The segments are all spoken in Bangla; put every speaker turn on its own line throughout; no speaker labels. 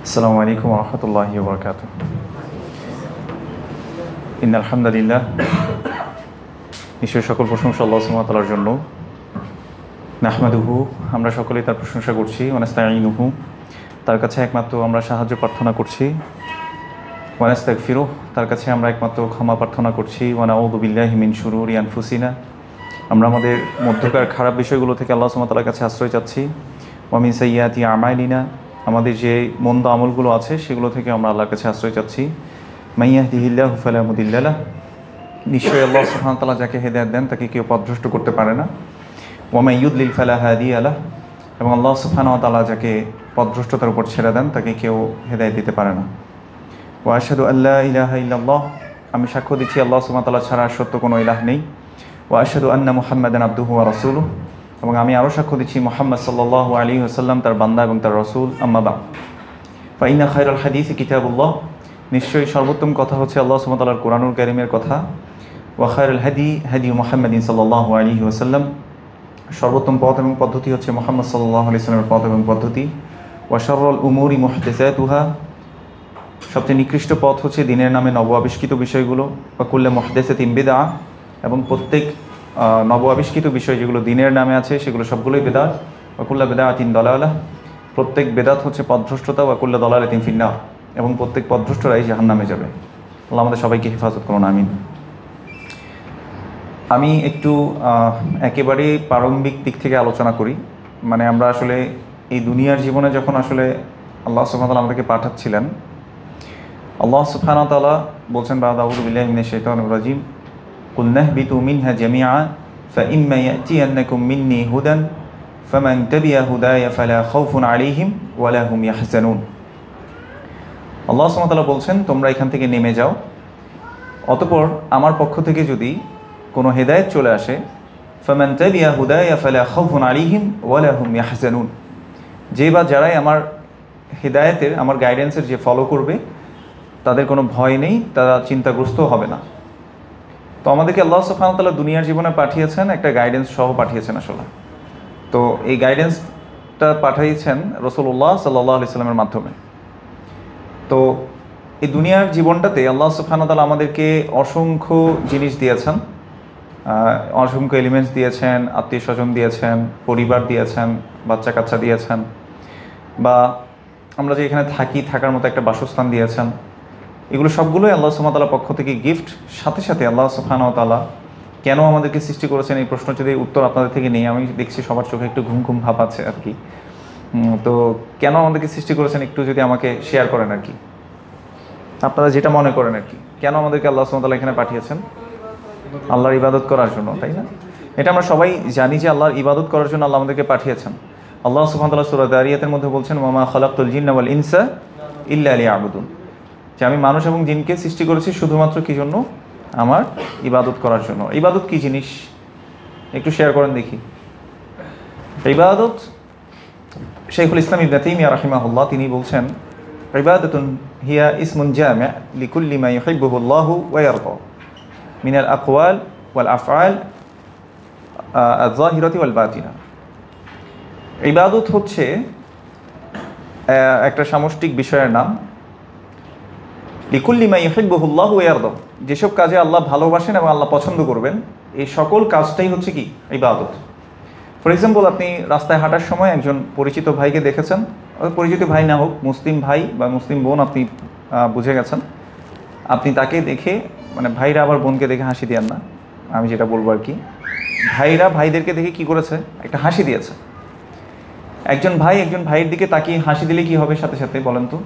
আসসালামু আলাইকুম ওয়া রাহমাতুল্লাহি ওয়া বারাকাতুহু। ইন্নাল হামদালিল্লাহ, নিশ্চয় সকল প্রশংসা আল্লাহ সুবহানাহু ওয়া তাআলার জন্য। নাহমাদুহু, আমরা সকলেই তার প্রশংসা করছি। ওয়া নাস্তাঈনুহু, তার কাছে একমাত্র আমরা সাহায্য প্রার্থনা করছি। ওয়া নাস্তাগফিরুহু, তার কাছে আমরা একমাত্র ক্ষমা প্রার্থনা করছি। ওয়া নাউযু বিল্লাহি মিন শুরুরি আনফুসিনা, আমরা আমাদের মধ্যকার খারাপ বিষয়গুলো থেকে আল্লাহ সুবহানাহু ওয়া তাআলার কাছে আশ্রয় চাচ্ছি। ওয়া মিন সাইয়্যাতি আমালিনা, আমাদের যে মন্দ আমলগুলো আছে সেগুলো থেকে আমরা আল্লাহর কাছে আশ্রয় চাচ্ছি। মান ইয়াহদিহিল্লাহু ফালা মুদিল্লা লাহু, নিশ্চয়ই আল্লাহ সুবহানাহু ওয়া তাআলা যাকে হেদায়েত দেন তাকে কেউ পথভ্রষ্ট করতে পারে না। ওয়া মান ইউদলিল ফালা হাদিয়া লাহু, এবং আল্লাহ সুবহানাহু ওয়া তাআলা যাকে পথভ্রষ্টতার উপর ছেড়ে দেন তাকে কেউ হেদায়েত দিতে পারে না। ওয়া আশহাদু আল্লা ইলাহা ইল্লাল্লাহ, আমি সাক্ষ্য দিচ্ছি আল্লাহ সুবহানাহু ওয়া তাআলা ছাড়া সত্য কোনো ইলাহ নেই। ওয়া আশহাদু আন্না মুহাম্মাদান আবদুহু ওয়া রাসূলুহু, এবং আমি আরও সাক্ষ্য দিচ্ছি মুহাম্মদ সাল্লাল্লাহু আলাইহি ওয়াসাল্লাম তার বান্দা এবং তার রাসূল। আম্মা বা'দ, ফাইন্না খায়রাল হাদিসি কিতাবুল্লাহ, নিশ্চয়ই সর্বোত্তম কথা হচ্ছে আল্লাহ সুবহানাহু ওয়া তাআলার কোরআনুল কারীমের কথা। ওয়া খায়রুল হাদি হাদি মুহাম্মাদিন সাল্লাল্লাহু আলাইহি ওয়াসাল্লাম, সর্বোত্তম পথ এবং পদ্ধতি হচ্ছে মুহাম্মদ সাল্লাল্লাহু আলাইহি ওয়াসাল্লামের পথ এবং পদ্ধতি। ওয়া শাররুল উমুরি মুহদাসাতুহা, সবচেয়ে নিকৃষ্ট পথ হচ্ছে দিনের নামে নব আবিষ্কৃত বিষয়গুলো। ওয়া কুল্লু মুহদাসাতিন বিদআ, এবং প্রত্যেক নব আবিষ্কৃত বিষয় যেগুলো দিনের নামে আছে সেগুলো সবগুলোই বেদাত। ওয়া কুল্লু বিদআতিন দালালাহ, প্রত্যেক বেদাত হচ্ছে পথভ্রষ্টতা। ওয়া কুল্লু দালালাতিন ফিন্নার, এবং প্রত্যেক পথভ্রষ্টরাই জাহান্নামে যাবে। আল্লাহ আমাদের সবাইকে হেফাজত করুন, আমিন। আমি একটু একেবারে প্রারম্ভিক দিক থেকে আলোচনা করি। মানে আমরা আসলে এই দুনিয়ার জীবনে যখন আসলে আল্লাহ সুবহানাহু ওয়া তাআলা আমাদেরকে পাঠাচ্ছিলেন, আল্লাহ সুবহানাহু ওয়া তাআলা বলছেন, বা'দা আউযু বিল্লাহি মিনাশ শাইতানির রাজীম, কুল নাহবিতু মিনহা জামিআ ফাইম্মা ইয়াতিয়ান্নাকুম মিন্নী হুদান ফামান তাবিআ হুদায়া ফালা খাউফুন আলাইহিম ওয়া লা হুম ইয়াহজানুন। আল্লাহ সুবহানাহু ওয়া তাআলা বলছেন, তোমরা এখান থেকে নেমে যাও, অতঃপর আমার পক্ষ থেকে যদি কোনো হেদায়েত চলে আসে, ফামান তাবিআ হুদায়া ফালা খাউফুন আলাইহিম ওয়া লা হুম ইয়াহজানুন, যে বা যারাই আমার হেদায়েতের, আমার গাইডেন্সের যে ফলো করবে তাদের কোনো ভয় নেই, তারা চিন্তাগ্রস্ত হবে না। তো আমাদেরকে আল্লাহ সুবহানাহু ওয়া তাআলা দুনিয়ার জীবনে পাঠিয়েছেন, একটা গাইডেন্স সহ পাঠিয়েছেন আসলে। তো এই গাইডেন্সটা পাঠিয়েছেন রাসূলুল্লাহ সাল্লাল্লাহু আলাইহি সাল্লামের মাধ্যমে। তো এই দুনিয়ার জীবনটাতে আল্লাহ সুবহানাহু ওয়া তাআলা আমাদেরকে অসংখ্য জিনিস দিয়েছেন, অসংখ্য এলিমেন্টস দিয়েছেন, আত্মীয় স্বজন দিয়েছেন, পরিবার দিয়েছেন, বাচ্চা কাচ্চা দিয়েছেন, বা আমরা যে এখানে থাকি থাকার মতো একটা বাসস্থান দিয়েছেন। এগুলো সবগুলোই আল্লাহ সুবহানাহু ওয়া তাআলার পক্ষ থেকে গিফট। সাথে সাথে আল্লাহ সুবহানাহু ওয়া তাআলা কেন আমাদেরকে সৃষ্টি করেছেন, এই প্রশ্ন যদি উত্তর আপনাদের থেকে নেই, আমি দেখছি সবার চোখে একটু ঘুম ঘুম ভাব আছে আর কি। তো কেন আমাদেরকে সৃষ্টি করেছেন একটু যদি আমাকে শেয়ার করেন আর কি, আপনারা যেটা মনে করেন আর কি। কেন আমাদেরকে আল্লাহ সুবহানাহু ওয়া তাআলা এখানে পাঠিয়েছেন? আল্লাহর ইবাদত করার জন্য, তাই না? এটা আমরা সবাই জানি যে আল্লাহর ইবাদত করার জন্য আল্লাহ আমাদেরকে পাঠিয়েছেন। আল্লাহ সুবহানাহু ওয়া তাআলা সূরা যারিয়াতের মধ্যে বলছেন, ওয়া মা খালাকতুল জিন্না ওয়াল ইনসা ইল্লা লিয়াবুদুন, যে আমি মানুষ এবং জিনকে সৃষ্টি করেছি শুধুমাত্র কি জন্য? আমার ইবাদত করার জন্য। ইবাদত কি জিনিস একটু শেয়ার করেন দেখি। ইবাদত, শাইখুল ইসলাম ইবনে তাইমিয়া রাহিমাহুল্লাহ তিনি বলছেন, ইবাদাতুন হিয়া ইসমুন জামি' লিকুল্লি মা ইউহিব্বুহু আল্লাহু ওয়া ইয়ারদা মিনাল আকওয়াল ওয়াল আফআল আয-যাহিরাতি ওয়াল বাতিনা। ইবাদত হচ্ছে একটা সামষ্টিক বিষয়ের নাম। লিকুল্লি মা ইউহিব্বুহু আল্লাহু ওয়া ইয়ারদা, যেসব কাজে আল্লাহ ভালোবাসেন এবং আল্লাহ পছন্দ করবেন, এই সকল কাজটাই হচ্ছে কি? ইবাদত। ফর এক্সাম্পল, আপনি রাস্তায় হাঁটার সময় একজন পরিচিত ভাইকে দেখেছেন, পরিচিত ভাই না হোক, মুসলিম ভাই বা মুসলিম বোন, আপনি বুঝে গেছেন। আপনি তাকে দেখে, মানে ভাইরা আবার বোনকে দেখে হাসি দেন না, আমি যেটা বলবো আর কি, ভাইরা ভাইদেরকে দেখে কি করেছে? একটা হাসি দিয়েছে। একজন ভাই একজন ভাইয়ের দিকে তাকিয়ে হাসি দিলে কি হবে সাথে সাথে বলেন তো?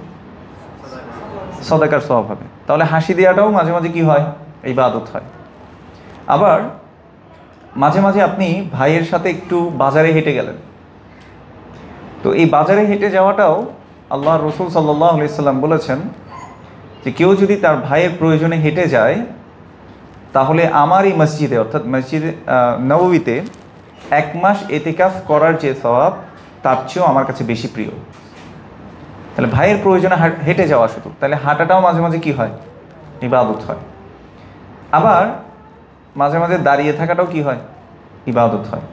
সদাকার সওয়াব হবে। তাহলে হাসি দেওয়াটাও মাঝে মাঝে কি হয়? ইবাদত হয়। আবার মাঝে মাঝে আপনি ভাইয়ের সাথে একটু বাজারে হেঁটে গেলেন, তো এই বাজারে হেঁটে যাওয়াটাও আল্লাহ রাসূল সাল্লাল্লাহু আলাইহি সাল্লাম বলেছেন যে কেউ যদি তার ভাইয়ের প্রয়োজনে হেঁটে যায়, তাহলে আমার এই মসজিদে, অর্থাৎ মসজিদে নববীতে 1 মাস ইতিকাফ করার যে সওয়াব, তার চেয়েও আমার কাছে বেশি প্রিয়। তাহলে ভাইয়ের প্রয়োজনে হেঁটে যাওয়া শুধু, তাহলে হাঁটাটাও মাঝে মাঝে কি হয়? ইবাদত হয়। আবার মাঝে মাঝে দাঁড়িয়ে থাকাটাও কি হয়? ইবাদত হয়।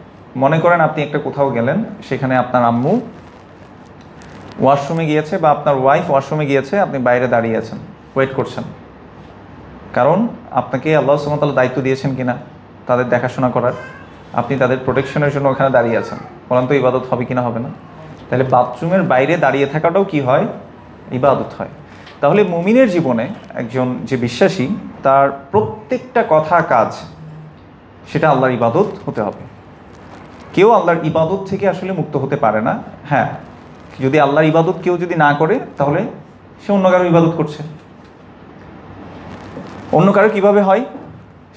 মনে করেন আপনি একটা কোথাও গেলেন, সেখানে আপনার আম্মু ওয়াশরুমে গিয়েছে বা আপনার ওয়াইফ ওয়াশরুমে গিয়েছে, আপনি বাইরে দাঁড়িয়ে আছেন, ওয়েট করছেন, কারণ আপনাকে আল্লাহ সুবহানাহু ওয়া তাআলা দায়িত্ব দিয়েছেন কিনা তাদের দেখাশোনা করার, আপনি তাদের প্রোটেকশনের জন্য ওখানে দাঁড়িয়ে আছেন, বলেন তো ইবাদত হবে কিনা হবে না? তাহলে বাথরুমের বাইরে দাঁড়িয়ে থাকাটাও কি হয়? ইবাদত হয়। তাহলে মুমিনের জীবনে একজন যে বিশ্বাসী, তার প্রত্যেকটা কথা কাজ সেটা আল্লাহর ইবাদত হতে হবে। কেউ আল্লাহর ইবাদত থেকে আসলে মুক্ত হতে পারে না। হ্যাঁ, যদি আল্লাহর ইবাদত কেউ যদি না করে, তাহলে সে অন্য কারো ইবাদত করছে। অন্য কারো কিভাবে হয়?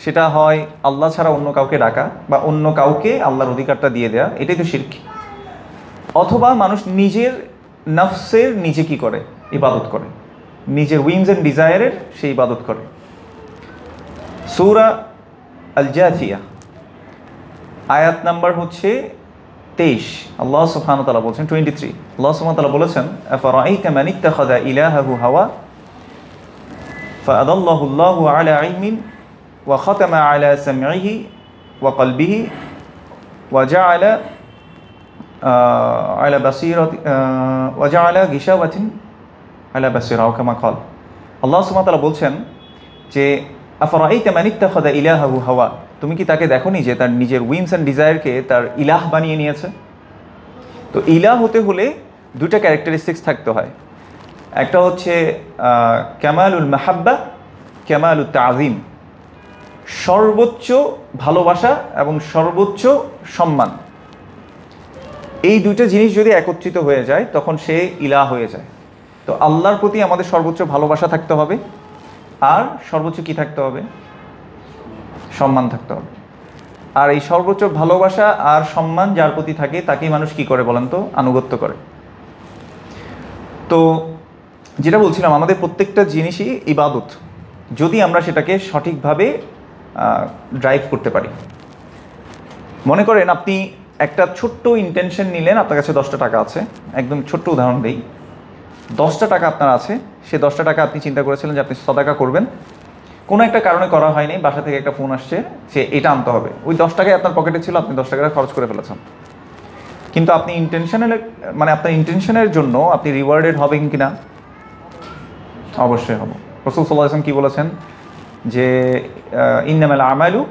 সেটা হয় আল্লাহ ছাড়া অন্য কাউকে ডাকা বা অন্য কাউকে আল্লাহর অধিকারটা দিয়ে দেয়া, এটাই তো শিরক। অথবা মানুষ নিজের নফসের নিজে কি করে? ইবাদত করে, নিজের উইমস অ্যান্ড ডিজায়ারের সে ইবাদত করে। সূরা আল জাথিয়া আয়াত নাম্বার হচ্ছে 23, আল্লাহ সুবহানাহু ওয়া তাআলা বলছেন 23, আল্লাহ সুবহানাহু ওয়া তাআলা বলেছেন আফারাআইতা মান ইত্তাখাযা ইলাহাহু হাওয়া ফাআদাল্লাহু আল্লাহু আলা ইলমিন ওয়া খাতামা আলা সামইহি ওয়া কলবিহি ওয়া জাআলা আলা বাসীরাতি ওয়া জাআলা গিশাওয়াতিন আলা বাসীরা ওয়া কামা ক্বাল। আল্লাহ সুবহানাহু ওয়া তাআলা বলছেন যে আফারাআইতা মান ইত্তাখাযা ইলাহাহু হাওয়া, তুমি কি তাকে দেখোনি যে তার নিজের উইমস অ্যান্ড ডিজায়ারকে তার ইলাহ বানিয়ে নিয়েছে? তো ইলাহ হতে হলে দুটা ক্যারেক্টারিস্টিক্স থাকতে হয়। একটা হচ্ছে কামালুল মাহাব্বা, কামালুত তাযীম, সর্বোচ্চ ভালোবাসা এবং সর্বোচ্চ সম্মান। এই দুইটা জিনিস যদি একত্রিত হয়ে যায় তখন সে ইলাহ হয়ে যায়। তো আল্লাহর প্রতি আমাদের সর্বোচ্চ ভালোবাসা থাকতে হবে, আর সর্বোচ্চ কি থাকতে হবে? সম্মান থাকতে হবে। আর এই সর্বোচ্চ ভালোবাসা আর সম্মান যার প্রতি থাকে তাকেই মানুষ কি করে বলেন তো? আনুগত্য করে। তো যেটা বলছিলাম, আমাদের প্রত্যেকটা জিনিসই ইবাদত, যদি আমরা সেটাকে সঠিকভাবে ড্রাইভ করতে পারি। মনে করেন আপনি একটা ছোট্ট ইন্টেনশন নিলেন, আপনার কাছে 10টা টাকা আছে, একদম ছোট্ট উদাহরণ দিই, 10টা টাকা আপনার আছে, সে 10টা টাকা আপনি চিন্তা করেছিলেন যে আপনি সাদাকা করবেন, কোনো একটা কারণে করা হয়নি, বাসা থেকে একটা ফোন আসছে যে এটা আনতে হবে, ওই 10 টাকায় আপনার পকেটে ছিল, আপনি 10 টাকা খরচ করে ফেলেছেন। কিন্তু আপনি আপনার ইন্টেনশনের জন্য আপনি রিওয়ার্ডেড হবেন কিনা? অবশ্যই হব। রাসূল সাল্লাল্লাহু আলাইহি ওয়াসাল্লাম কি বলেছেন যে ইন্নামাল আমালু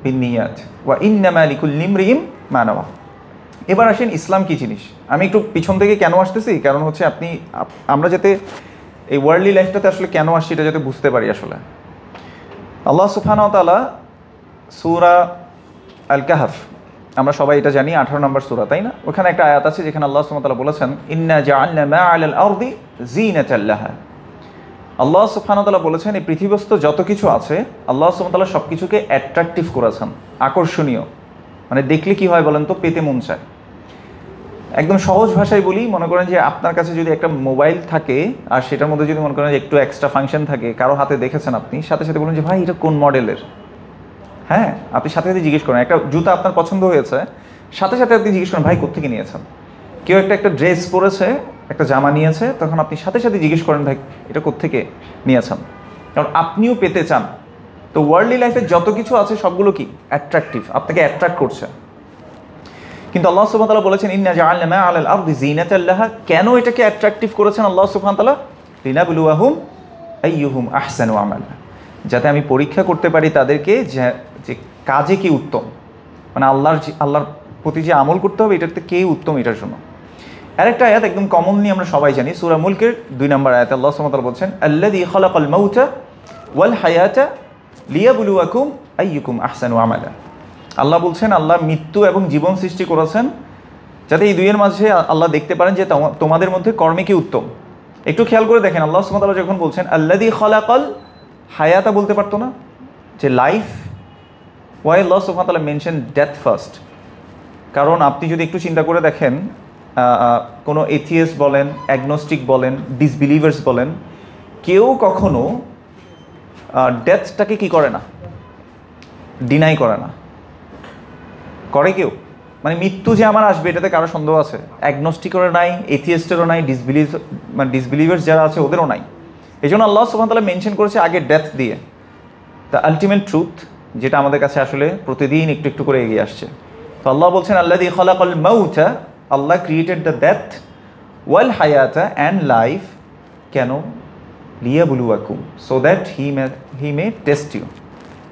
বিন্নিয়াত ওয়া ইন্নামা লিকুল্লি ইমরিইন মা নাওয়া। এবার আসেন ইসলাম কি জিনিস। আমি একটু পিছন থেকে কেন আসতেছি, কারণ হচ্ছে আমরা যাতে এই ওয়ার্ল্ডলি লাইফটাতে আসলে কেন আসছি এটা যাতে বুঝতে পারি। আসলে আল্লাহ সুবহানাহু ওয়া তাআলা সূরা আল কাহফ, আমরা সবাই এটা জানি, 18 নম্বর সূরা, তাই না? ওখানে একটা আয়াত আছে যেখানে আল্লাহ সুবহানাহু ওয়া তাআলা বলেছেন ইন্না জাআলনা মা আলাল আরদি যিনাতাল লাহা। আল্লাহ সুবহানাহু ওয়া তাআলা বলেছেন এই পৃথিবীস্থ যত কিছু আছে আল্লাহ সুবহানাহু ওয়া তাআলা সব কিছুকে অ্যাট্রাকটিভ করেছেন, আকর্ষণীয়, মানে দেখলে কি হয় বলেন তো? পেতে মন চায়। একদম সহজ ভাষায় বলি, মনে করেন যে আপনার কাছে যদি একটা মোবাইল থাকে আর সেটার মধ্যে যদি মনে করেন যে একটু এক্সট্রা ফাংশন থাকে, কারো হাতে দেখেছেন আপনি, সাথে সাথে বলেন যে ভাই এটা কোন মডেলের? হ্যাঁ, আপনি সাথে সাথে জিজ্ঞেস করেন। একটা জুতা আপনার পছন্দ হয়েছে, সাথে সাথে আপনি জিজ্ঞেস করেন ভাই কোত্থেকে নিয়েছেন? কেউ একটা ড্রেস পরেছে, একটা জামা নিয়েছে, তখন আপনি সাথে সাথে জিজ্ঞেস করেন ভাই এটা কোত্থেকে নিয়েছেন? কারণ আপনিও পেতে চান। তো ওয়ার্ল্ডলি লাইফে যত কিছু আছে সবগুলো কি অ্যাট্রাকটিভ, আপনাকে অ্যাট্রাক্ট করছে। কিন্তু আল্লাহ সুবহানাহু ওয়া তাআলা বলেছেন ইন্না জাআলনা মা আলাল আরদি যিনাতাল লাহা। কেন এটাকে অ্যাট্রাকটিভ করেছেন আল্লাহ সুবহানাহু ওয়া তাআলা? লিনাবলুয়াহুম আইয়ুহুম আহসানু আমালা, যাতে আমি পরীক্ষা করতে পারি তাদেরকে যে কাজে কি উত্তম, মানে আল্লাহর প্রতি যে আমল করতে হবে এটাতে কে উত্তম, এটার জন্য। আরেকটা আয়াত একদম কমনলি আমরা সবাই জানি, সূরা মুলকের 2 নম্বর আয়াতে আল্লাহ সুবহানাহু ওয়া তাআলা বলছেন আল্লাযী খালাকাল মাউতা ওয়াল হায়াতা লিয়াবলুয়াকুম আইয়ুকুম আহসানু আমালা। আল্লাহ বলছেন আল্লাহ মৃত্যু এবং জীবন সৃষ্টি করেছেন যাতে এই দুইয়ের মাঝে আল্লাহ দেখতে পারেন যে তোমাদের মধ্যে কর্মে কি উত্তম। একটু খেয়াল করে দেখেন, আল্লাহ সুবহানাহু ওয়া তাআলা যখন বলছেন আল্লাযী খালাকাল হায়াতা, বলতে পারতো না যে লাইফ? ওয়াই আল্লাহ সুবহানাহু ওয়া তাআলা মেনশন ডেথ ফার্স্ট? কারণ আপনি যদি একটু চিন্তা করে দেখেন, কোনো এথিয়েস্ট বলেন, অ্যাগনোস্টিক বলেন, ডিসবিলিভার্স বলেন, কেউ কখনো ডেথটাকে কি করে না? ডিনাই করে না। করে কেউ? মানে মৃত্যু যে আমার আসবে এটাতে কারো সন্দেহ আছে? অ্যাগনোস্টিকেরও নাই, এথিয়েস্টেরও নাই, ডিসবিলিভার্স যারা আছে ওদেরও নাই। এই জন্য আল্লাহ সুবহানাহু ওয়া তাআলা মেনশন করেছে আগে ডেথ দিয়ে, দ্য আলটিমেট ট্রুথ, যেটা আমাদের কাছে আসলে প্রতিদিন একটু একটু করে এগিয়ে আসছে। তো আল্লাহ বলছেন আল্লাযী খালাকাল মাউতা, আল্লাহ ক্রিয়েটেড দ্য ডেথ, ওয়াল হায়াতা অ্যান্ড লাইফ, কেন? লিয়াবলুয়াকুম, so that he may test you,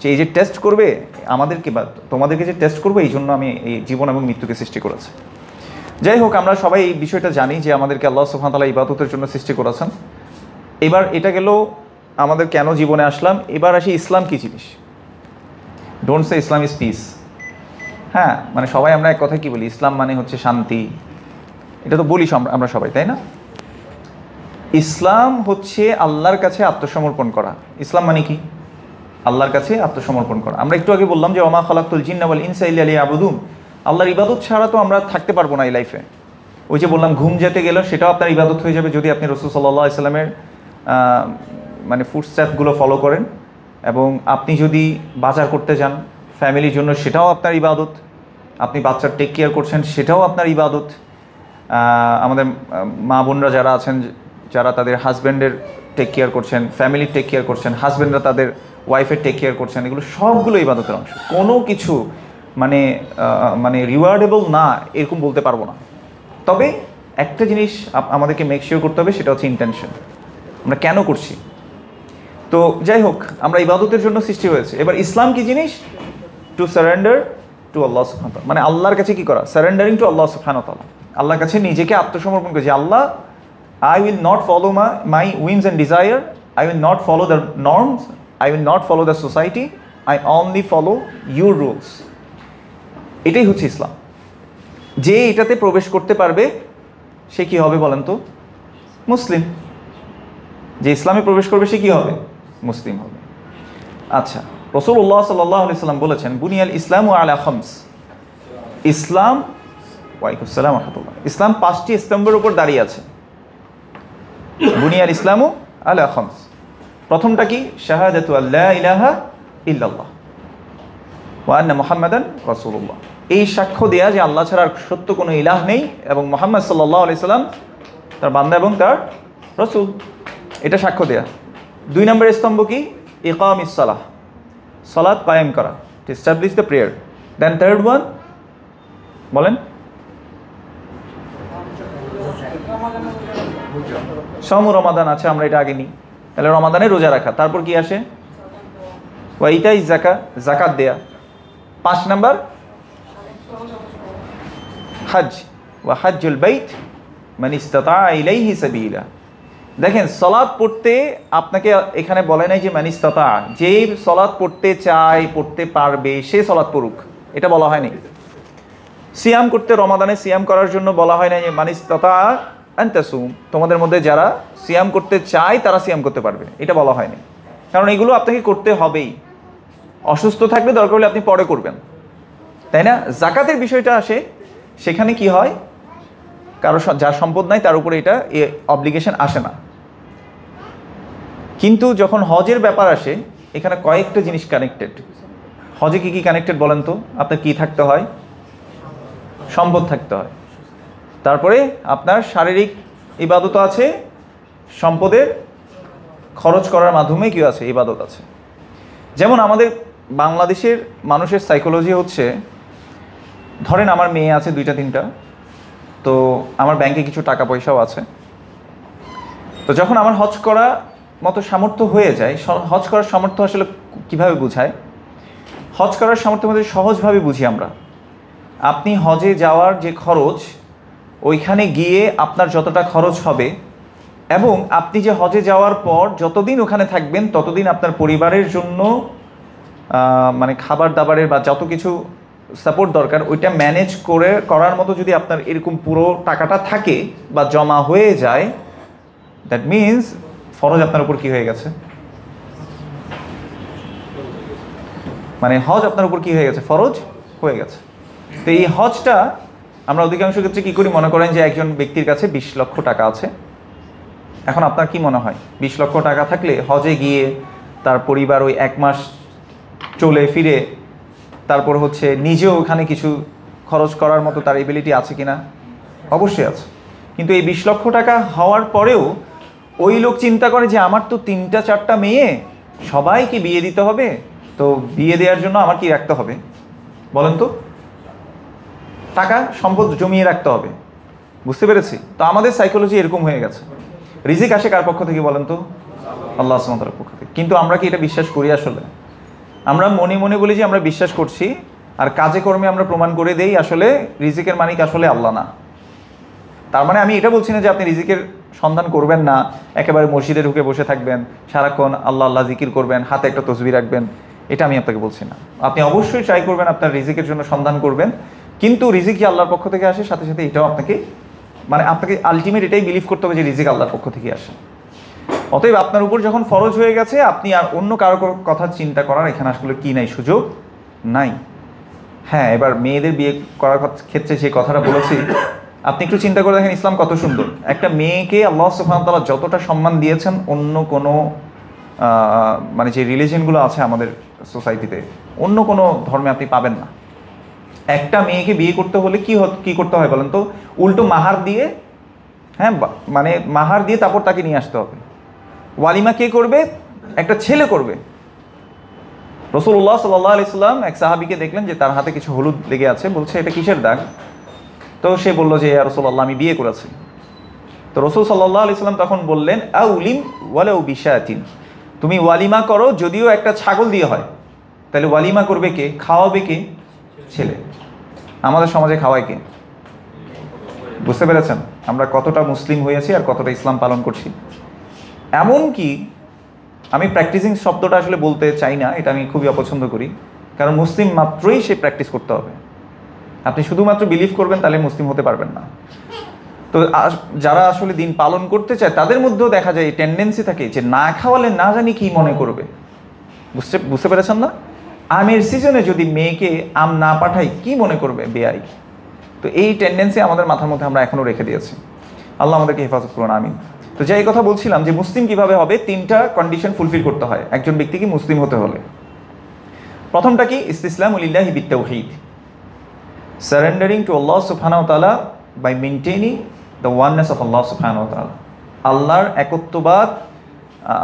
যে এই যে টেস্ট করবে আমাদেরকে বা তোমাদেরকে যে টেস্ট করবে, এই জন্য আমি এই জীবন এবং মৃত্যুকে সৃষ্টি করেছি। যাই হোক, আমরা সবাই এই বিষয়টা জানি যে আমাদেরকে আল্লাহ সুবহানাহু ওয়া তাআলা ইবাদতের জন্য সৃষ্টি করেছেন। এবার এটা গেল আমাদের কেন জীবনে আসলাম। এবার আসি ইসলাম কী জিনিস। Don't say Islam is piece. হ্যাঁ, মানে সবাই আমরা এক কথা কি বলি, ইসলাম মানে হচ্ছে শান্তি, এটা তো বলি আমরা সবাই, তাই না? ইসলাম হচ্ছে আল্লাহর কাছে আত্মসমর্পণ করা। ইসলাম মানে কি? আল্লাহর কাছে আত্মসমর্পণ করা। আমরা একটু আগে বললাম যে ওমা খালাকতুল জিন্না ওয়াল ইনসা ইল্লা লিয়াবুদুন, আল্লাহর ইবাদত ছাড়া তো আমরা থাকতে পারবো না এই লাইফে। ওই যে বললাম ঘুম যেতে গেল, সেটাও আপনার ইবাদত হয়ে যাবে যদি আপনি রাসূল সাল্লাল্লাহু আলাইহি সাল্লামের মানে ফুটস্টেপগুলো ফলো করেন। এবং আপনি যদি বাজার করতে যান ফ্যামিলির জন্য, সেটাও আপনার ইবাদত। আপনি বাচ্চার টেক কেয়ার করছেন, সেটাও আপনার ইবাদত। আমাদের মা বোনরা যারা আছেন, যারা তাদের হাজব্যান্ডের টেক কেয়ার করছেন, ফ্যামিলির টেক কেয়ার করছেন, হাজব্যান্ডরা তাদের ওয়াইফের টেক কেয়ার করছেন, এগুলো সবগুলো ইবাদতের অংশ। কোনো কিছু মানে রিওয়ার্ডেবল না এরকম বলতে পারবো না। তবে একটা জিনিস আমাদেরকে মেক শিওর করতে হবে, সেটা হচ্ছে ইন্টেনশন, আমরা কেন করছি। তো যাই হোক, আমরা ইবাদতের জন্য সৃষ্টি হয়েছে। এবার ইসলাম কি জিনিস? টু সারেন্ডার টু আল্লাহ সুবহানাহু ওয়া তাআলা, মানে আল্লাহর কাছে কি করা? সারেন্ডারিং টু আল্লাহ সুবহানাহু ওয়া তাআলা, আল্লাহর কাছে নিজেকে আত্মসমর্পণ করেছে। আল্লাহ, I will not follow my whims and desire, I will not follow the norms, I will not follow the society, I only follow your rules. এটাই হচ্ছে ইসলাম। যে এটাতে প্রবেশ করতে পারবে সে কি হবে বলেন তো? মুসলিম। যে ইসলামে প্রবেশ করবে সে কি হবে? মুসলিম হবে। আচ্ছা, রাসূলুল্লাহ সাল্লাল্লাহু আলাইহি ওয়াসাল্লাম বলেছেন বুনিয়াল ইসলামু আলা খামস, ইসলাম, ওয়ালাইকুম আসসালাম ওয়া রাহমাতুল্লাহ, ইসলাম 5টি স্তম্ভের উপর দাঁড়িয়ে আছে। বুনিয়াল ইসলামু আলা খামস, প্রথমটা কি? শাহাদাতু আল্লা ইলাহা ইল্লাল্লাহ ওয়া আন্না মুহাম্মাদান রাসূলুল্লাহ, এই সাক্ষ্য দেয়া যে আল্লাহ ছাড়া আর সত্য কোনো ইলাহ নেই এবং মুহাম্মদ সাল্লাল্লাহু আলাইহি সাল্লাম তার বান্দা এবং তার রাসূল, এটা সাক্ষ্য দেয়া। 2 নম্বরের স্তম্ভ কি? ইকামিস সালাহ, সালাত কায়েম করা, to establish the prayer. Then third one বলেন। শামু রমাদান আছে, আমরা এটা আগে নিই, তাহলে রমাদানে রোজা রাখা। তারপর কি আসে? ওয়া ইতাইজ যাকাত, যাকাত দেয়া। 5 নাম্বার হজ, ওয়া হজ্জুল বাইত মান ইসতাতা ইলাইহি সাবিলা। দেখেন, সালাত পড়তে আপনাকে এখানে বলে নাই যে মান ইসতাতা, যে সালাত পড়তে চায়, পড়তে পারবে সে সালাত পড়ুক, এটা বলা হয়নি। সিয়াম করতে, রমাদানে সিয়াম করার জন্য বলা হয় না যে মান ইসতাতা আন তাসুম, তোমাদের মধ্যে যারা সিয়াম করতে চায় তারা সিয়াম করতে পারবে, এটা বলা হয়নি। কারণ এগুলো আপনাকে করতে হবেই। অসুস্থ থাকলে দরকার হলে আপনি পরে করবেন, তাই না? যাকাতের বিষয়টা আসে, সেখানে কি হয়, কারো যার সম্পদ নাই তার উপরে এটা অব্লিগেশন আসে না। কিন্তু যখন হজের ব্যাপার আসে, এখানে কয়েকটা জিনিস কানেক্টেড। হজে কি কি কানেক্টেড বলেন তো? আপনার কি থাকতে হয়? সম্পদ থাকতে হয়। তারপরে আপনার শারীরিক ইবাদত আছে, সম্পদের খরচ করার মাধ্যমে কি আছে? ইবাদত আছে। যেমন আমাদের বাংলাদেশের মানুষের সাইকোলজি হচ্ছে, ধরেন আমার মেয়ে আছে 2-3টা, তো আমার ব্যাংকে কিছু টাকা পয়সাও আছে, তো যখন আমার হজ করা মতো সামর্থ্য হয়ে যায়, হজ করার সামর্থ্য আসলে কিভাবে বোঝায়? হজ করার সামর্থ্য মধ্যে সহজভাবে বুঝি আমরা। আপনি হজে যাওয়ার যে খরচ, ওইখানে গিয়ে আপনার যতটা খরচ হবে, এবং আপনি যে হজে যাওয়ার পর যতদিন ওখানে থাকবেন ততদিন আপনার পরিবারের জন্য মানে খাবার দাবারের বা যত কিছু সাপোর্ট দরকার, ওইটা ম্যানেজ করার মতো যদি আপনার এরকম পুরো টাকাটা থাকে বা জমা হয়ে যায়, দ্যাট মিনস ফরজ আপনার উপর কি হয়ে গেছে? মানে হজ আপনার উপর কি হয়ে গেছে? ফরজ হয়ে গেছে। তো এই হজটা আমরা অধিকাংশ ক্ষেত্রে কী করি? মনে করেন যে একজন ব্যক্তির কাছে 20 লক্ষ টাকা আছে। এখন আপনার কি মনে হয়, 20 লক্ষ টাকা থাকলে হজে গিয়ে তার পরিবার ওই 1 মাস চলে ফিরে, তারপর হচ্ছে নিজেও ওখানে কিছু খরচ করার মতো তার এবিলিটি আছে কিনা? অবশ্যই আছে। কিন্তু এই 20 লক্ষ টাকা হওয়ার পরেও ওই লোক চিন্তা করে যে আমার তো 3-4টা মেয়ে, সবাইকে বিয়ে দিতে হবে, তো বিয়ে দেওয়ার জন্য আমার কি রাখতে হবে বলেন তো? টাকা, সম্পদ জমিয়ে রাখতে হবে। বুঝতে পেরেছি? তো আমাদের সাইকোলজি এরকম হয়ে গেছে, রিজিক আসে কার পক্ষ থেকে বলেন তো? আল্লাহ সুবহানাহু ওয়া তাআলার পক্ষ থেকে। কিন্তু আমরা কি এটা বিশ্বাস করি? আসলে আমরা মনে মনে বলি যে আমরা বিশ্বাস করছি, আর কাজে কর্মে আমরা প্রমাণ করে দেই আসলে রিজিকের মালিক আসলে আল্লাহ না। তার মানে আমি এটা বলছি না যে আপনি রিজিকের সন্ধান করবেন না, একেবারে মসজিদে ঢুকে বসে থাকবেন, সারাক্ষণ আল্লাহ আল্লাহ জিকির করবেন, হাতে একটা তসবিহ রাখবেন, এটা আমি আপনাকে বলছি না। আপনি অবশ্যই ট্রাই করবেন, আপনার রিজিকের জন্য সন্ধান করবেন, কিন্তু রিজিক কি আল্লাহর পক্ষ থেকে আসে, সাথে সাথে এটাও আপনাকে আপনাকে আলটিমেট এটাই বিলিভ করতে হবে যে রিজিক আল্লাহর পক্ষ থেকে আসে। অতএব আপনার উপর যখন ফরজ হয়ে গেছে, আপনি আর অন্য কারো কথা চিন্তা করার এখানে আসলে কি নাই, সুযোগ নাই। হ্যাঁ, এবার মেয়েদের বিয়ে করার ক্ষেত্রে যে কথাটা বলেছি, আপনি একটু চিন্তা করে দেখেন ইসলাম কত সুন্দর। একটা মেয়েকে আল্লাহ সুবহানাহু ওয়া তাআলা যতটা সম্মান দিয়েছেন অন্য কোনো যে রিলিজিয়নগুলো আছে আমাদের সোসাইটিতে, অন্য কোনো ধর্মে আপনি পাবেন না। একটা মেয়েকে বিয়ে করতে হলে কি করতে হয় বলেন তো? উল্টো মাহার দিয়ে, হ্যাঁ মাহার দিয়ে তারপর তাকে নিয়ে আসতে হবে। ওয়ালিমা কে করবে? একটা ছেলে করবে। রাসূলুল্লাহ সাল্লাল্লাহু আলাইহি সাল্লাম এক সাহাবীকে দেখলেন যে তার হাতে কিছু হলুদ লেগে আছে, বলছে এটা কিসের দাগ? তো সে বলল যে ইয়া রাসূলুল্লাহ, আমি বিয়ে করেছি। তো রাসূল সাল্লাল্লাহু আলাইহি সাল্লাম তখন বললেন, আউলিম ওয়ালাউ বিশাতিন, তুমি ওয়ালিমা করো যদিও একটা ছাগল দিয়ে হয়। তাহলে ওয়ালিমা করবে কে? খাওয়াবে কে? ছেলে। আমাদের সমাজে খাওয়ায় কে? বুঝতে পেরেছেন আমরা কতটা মুসলিম হয়েছি আর কতটা ইসলাম পালন করছি? এমনকি আমি প্র্যাকটিসিং শব্দটা আসলে বলতে চাই না, এটা আমি খুবই অপছন্দ করি, কারণ মুসলিম মাত্রই সে প্র্যাকটিস করতে হবে। আপনি শুধুমাত্র বিলিভ করবেন তাহলে মুসলিম হতে পারবেন না। তো যারা আসলে দিন পালন করতে চায় তাদের মধ্যেও দেখা যায় এই টেন্ডেন্সি থাকে যে না খাওয়ালে না জানি কি মনে করবে। বুঝতে পেরেছেন না? আমের সিজনে যদি মেয়েকে আম না পাঠাই কি মনে করবে বেয়াই। তো এই টেন্ডেন্সি আমাদের মাথার মধ্যে আমরা এখনও রেখে দিয়েছি। আল্লাহ আমাদেরকে হেফাজত করুন, আমিন। তো যাই কথা বলছিলাম যে মুসলিম কিভাবে হবে, তিনটা কন্ডিশন ফুলফিল করতে হয় একজন ব্যক্তিকে মুসলিম হতে হলে। প্রথমটা কি? ইসতিসলামু লিল্লাহি বিত-তাওহীদ, সারেন্ডারিং টু আল্লাহ সুবহানাহু ওয়া তাআলা by maintaining the oneness of Allah সুবহানাহু ওয়া তাআলা। আল্লাহর একত্ববাদ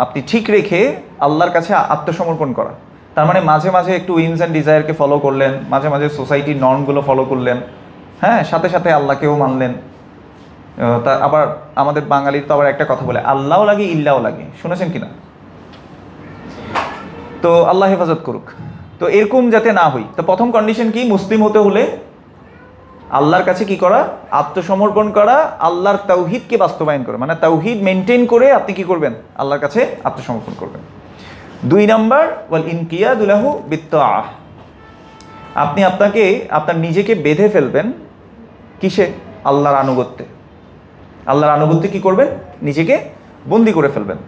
আপনি ঠিক রেখে আল্লাহর কাছে আত্মসমর্পণ করা। তার মানে মাঝে মাঝে একটু উইনস অ্যান্ড ডিজায়ারকে ফলো করলেন, মাঝে মাঝে সোসাইটির নর্মগুলো ফলো করলেন, হ্যাঁ, সাথে সাথে আল্লাহকেও মানলেন। তা আবার আমাদের বাঙালির তো আবার একটা কথা বলে, আল্লাহও লাগে ইল্লাও লাগে, শুনেছেন কিনা? তো আল্লাহ হেফাজত করুক। তো এরকম যাতে না হই, তো প্রথম কন্ডিশন কি? মুসলিম হতে হলে আল্লাহর কাছে কি করা? আত্মসমর্পণ করা, আল্লাহর তাওহীদকে বাস্তবায়ন করে, মানে তাওহীদ মেনটেন করে আপনি কি করবেন? আল্লাহর কাছে আত্মসমর্পণ করবেন। 2 নাম্বার, ওয়াল ইনকিয়াদু লাহু বিত-তাআহ, আপনি আপনার নিজেকে বেঁধে ফেলবেন কিসে? আল্লাহর আনুগত্যে। আল্লাহর আনুগত্যে কি করবেন? নিজেকে বন্দি করে ফেলবেন।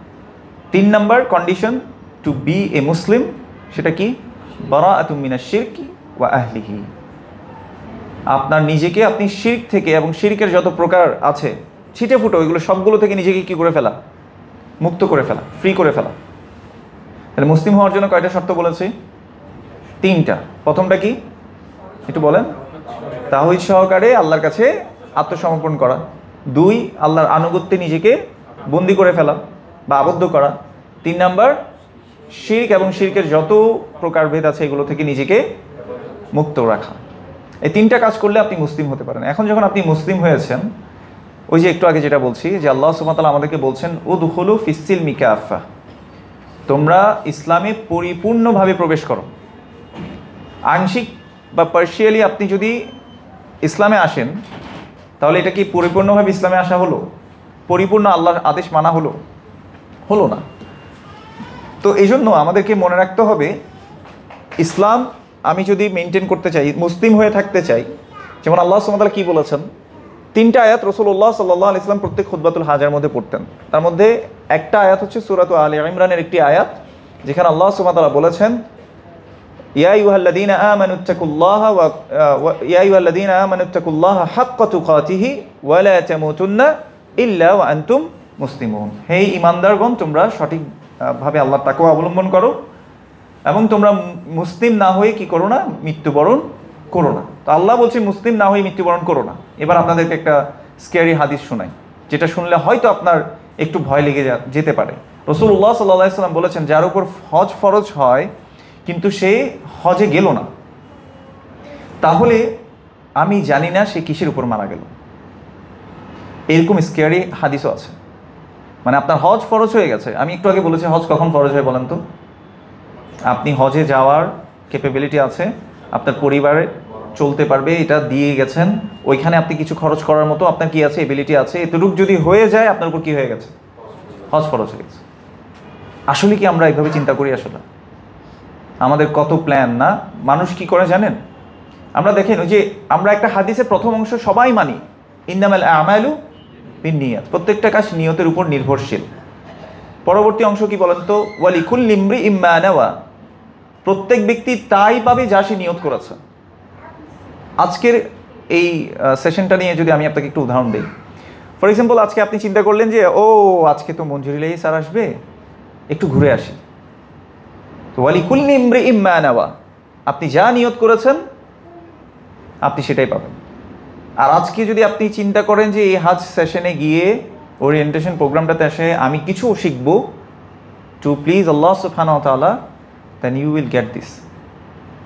3 নাম্বার কন্ডিশন টু বি এ মুসলিম, সেটা কি? বারাআতুম মিনাশ শিরকি ওয়া আহলিহি, আপনার নিজেকে আপনি শিরক থেকে এবং শিরকের যত প্রকার আছে ছিটে ফুটো ওইগুলো সবগুলো থেকে নিজেকে কি করে ফেলা? মুক্ত করে ফেলা, ফ্রি করে ফেলা। তাহলে মুসলিম হওয়ার জন্য কয়টা শর্ত বলেছি? 3টা। প্রথমটা কি একটু বলেন? তাওহীদ সহকারে আল্লাহর কাছে আত্মসমর্পণ করা। 2, আল্লাহর আনুগত্যে নিজেকে বন্দি করে ফেলা বা আবদ্ধ করা। 3 নাম্বার, শিরক এবং শিরকের যত প্রকারভেদ আছে এগুলো থেকে নিজেকে মুক্ত রাখা। এই 3টা কাজ করলে আপনি মুসলিম হতে পারেন। এখন যখন আপনি মুসলিম হয়েছেন, ওই যে একটু আগে যেটা বলছি যে আল্লাহ সুবহানাহু ওয়া তাআলা আমাদেরকে বলছেন উদখুলু ফিস-সিলমি কাফা, তোমরা ইসলামে পরিপূর্ণভাবে প্রবেশ করো। আংশিক বা পার্শিয়ালি আপনি যদি ইসলামে আসেন তাহলে এটা কি পরিপূর্ণভাবে ইসলামে আসা হলো? পরিপূর্ণ আল্লাহর আদেশ মানা হলো না। তো এই জন্য আমাদেরকে মনে রাখতে হবে, ইসলাম আমি যদি মেনটেন করতে চাই, মুসলিম হয়ে থাকতে চাই, যেমন আল্লাহ সুবহানাহু ওয়া তাআলা কি বলেছেন? 3টা আয়াত রাসূলুল্লাহ সাল্লাল্লাহু আলাইহি ওয়াসাল্লাম প্রত্যেক খুতবাতুল হাজার মধ্যে পড়তেন। তার মধ্যে একটা আয়াত হচ্ছে সূরাত আলে ইমরানের একটি আয়াত, যেখানে আল্লাহ সুবহানাহু ওয়া তাআলা বলেছেন ইয়া আইয়ুহাল্লাযীনা আমানুত্তাকুল্লাহা হাক্কা তুকাতিহি ওয়া লা তামুতুন্না ইল্লা ওয়া আনতুম মুসলিমুন, হে ঈমানদারগণ, তোমরা সঠিকভাবে আল্লাহর তাকওয়া অবলম্বন করো এবং তোমরা মুসলিম না হয়ে কি করো না? মৃত্যুবরণ করো না। তো আল্লাহ বলছে মুসলিম না হয়ে মৃত্যুবরণ করো না। এবার আপনাদেরকে একটা স্ক্যারি হাদিস শোনাই, যেটা শুনলে হয়তো আপনার একটু ভয় লেগে যেতে পারে। রাসূলুল্লাহ সাল্লাল্লাহু আলাইহি ওয়াসাল্লাম বলেছেন, যার উপর হজ ফরজ হয় কিন্তু সে হজে গেল না, তাহলে আমি জানি না সে কিসের উপর মারা গেল। এরকম স্কেয়ারি হাদিসও আছে। মানে আপনার হজ ফরজ হয়ে গেছে, আমি একটু আগে বলেছি হজ কখন ফরজ হয় বলেন তো? আপনি হজে যাওয়ার ক্যাপাবিলিটি আছে, আপনার পরিবারে চলতে পারবে, এটা দিয়ে গেছেন, ওইখানে আপনি কিছু খরচ করার মতো আপনার কি আছে, এবিলিটি আছে, এতটুকু যদি হয়ে যায় আপনার উপর কি হয়ে গেছে, হজ ফরজ হয়ে গেছে। আসলে কি আমরা এইভাবে চিন্তা করি? আসলে আমাদের কত প্ল্যান না। মানুষ কি করে জানেন, আমরা দেখেন ওই যে আমরা একটা হাদিসের প্রথম অংশ সবাই মানি, ইন্নামাল আমালু বিন্নিয়াত, প্রত্যেকটা কাজ নিয়তের উপর নির্ভরশীল। পরবর্তী অংশ কি বলেন তো, ওয়ালিকুল্লি ইমরিইম মা নাওয়া, প্রত্যেক ব্যক্তি তাই পাবে যা সে নিয়ত করেছে। আজকের এই সেশনটা নিয়ে যদি আমি আপনাকে একটু উদাহরণ দিই, ফর এক্সাম্পল আজকে আপনি চিন্তা করলেন যে ও আজকে তো মঞ্জুরিলাই স্যার আসবে, একটু ঘুরে আসি। তো ওয়ালিকুল্লি ইমরিইম মা নাওয়া, আপনি যা নিয়ত করেছেন আপনি সেটাই পাবেন। আর আজকে যদি আপনি চিন্তা করেন যে এই হাজ সেশনে গিয়ে ওরিয়েন্টেশন প্রোগ্রামটাতে এসে আমি কিছু শিখবো টু প্লিজ আল্লাহ সুবহানাহু ওয়া তাআলা, then you will get this,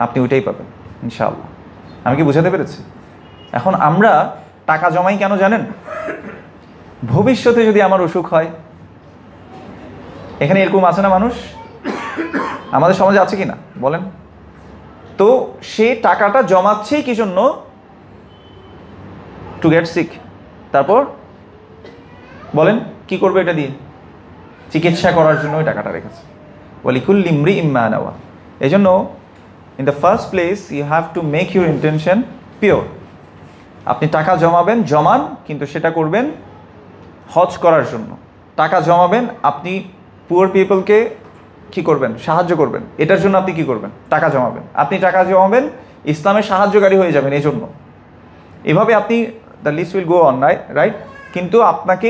আপনি ওইটাই পাবেন ইনশাআল্লাহ। আমি কি বুঝাতে পেরেছি? এখন আমরা টাকা জমাই কেন জানেন? ভবিষ্যতে যদি আমার অসুখ হয়, এখানে এরকম আছে না মানুষ, আমাদের সমাজে আছে কি না বলেন তো? সে টাকাটা জমাচ্ছেই কি জন্য? To get sick. তারপর বলেন কি করবে এটা দিয়ে? চিকিৎসা করার জন্য ওই টাকাটা রেখেছে। ওয়ালিকুল্লি ইমরিইম মা নাওয়া। এই জন্য in the first place you have to make your intention pure. আপনি টাকা জমাবেন, জমান, কিন্তু সেটা করবেন হজ করার জন্য। টাকা জমাবেন, আপনি পুয়ার পিপলকে কি করবেন? সাহায্য করবেন। এটার জন্য আপনি কি করবেন? টাকা জমাবেন। আপনি টাকা জমাবেন, ইসলামের সাহায্যকারী হয়ে যাবেন এই জন্য। এভাবে আপনি the list will go on, right? কিন্তু আপনাকে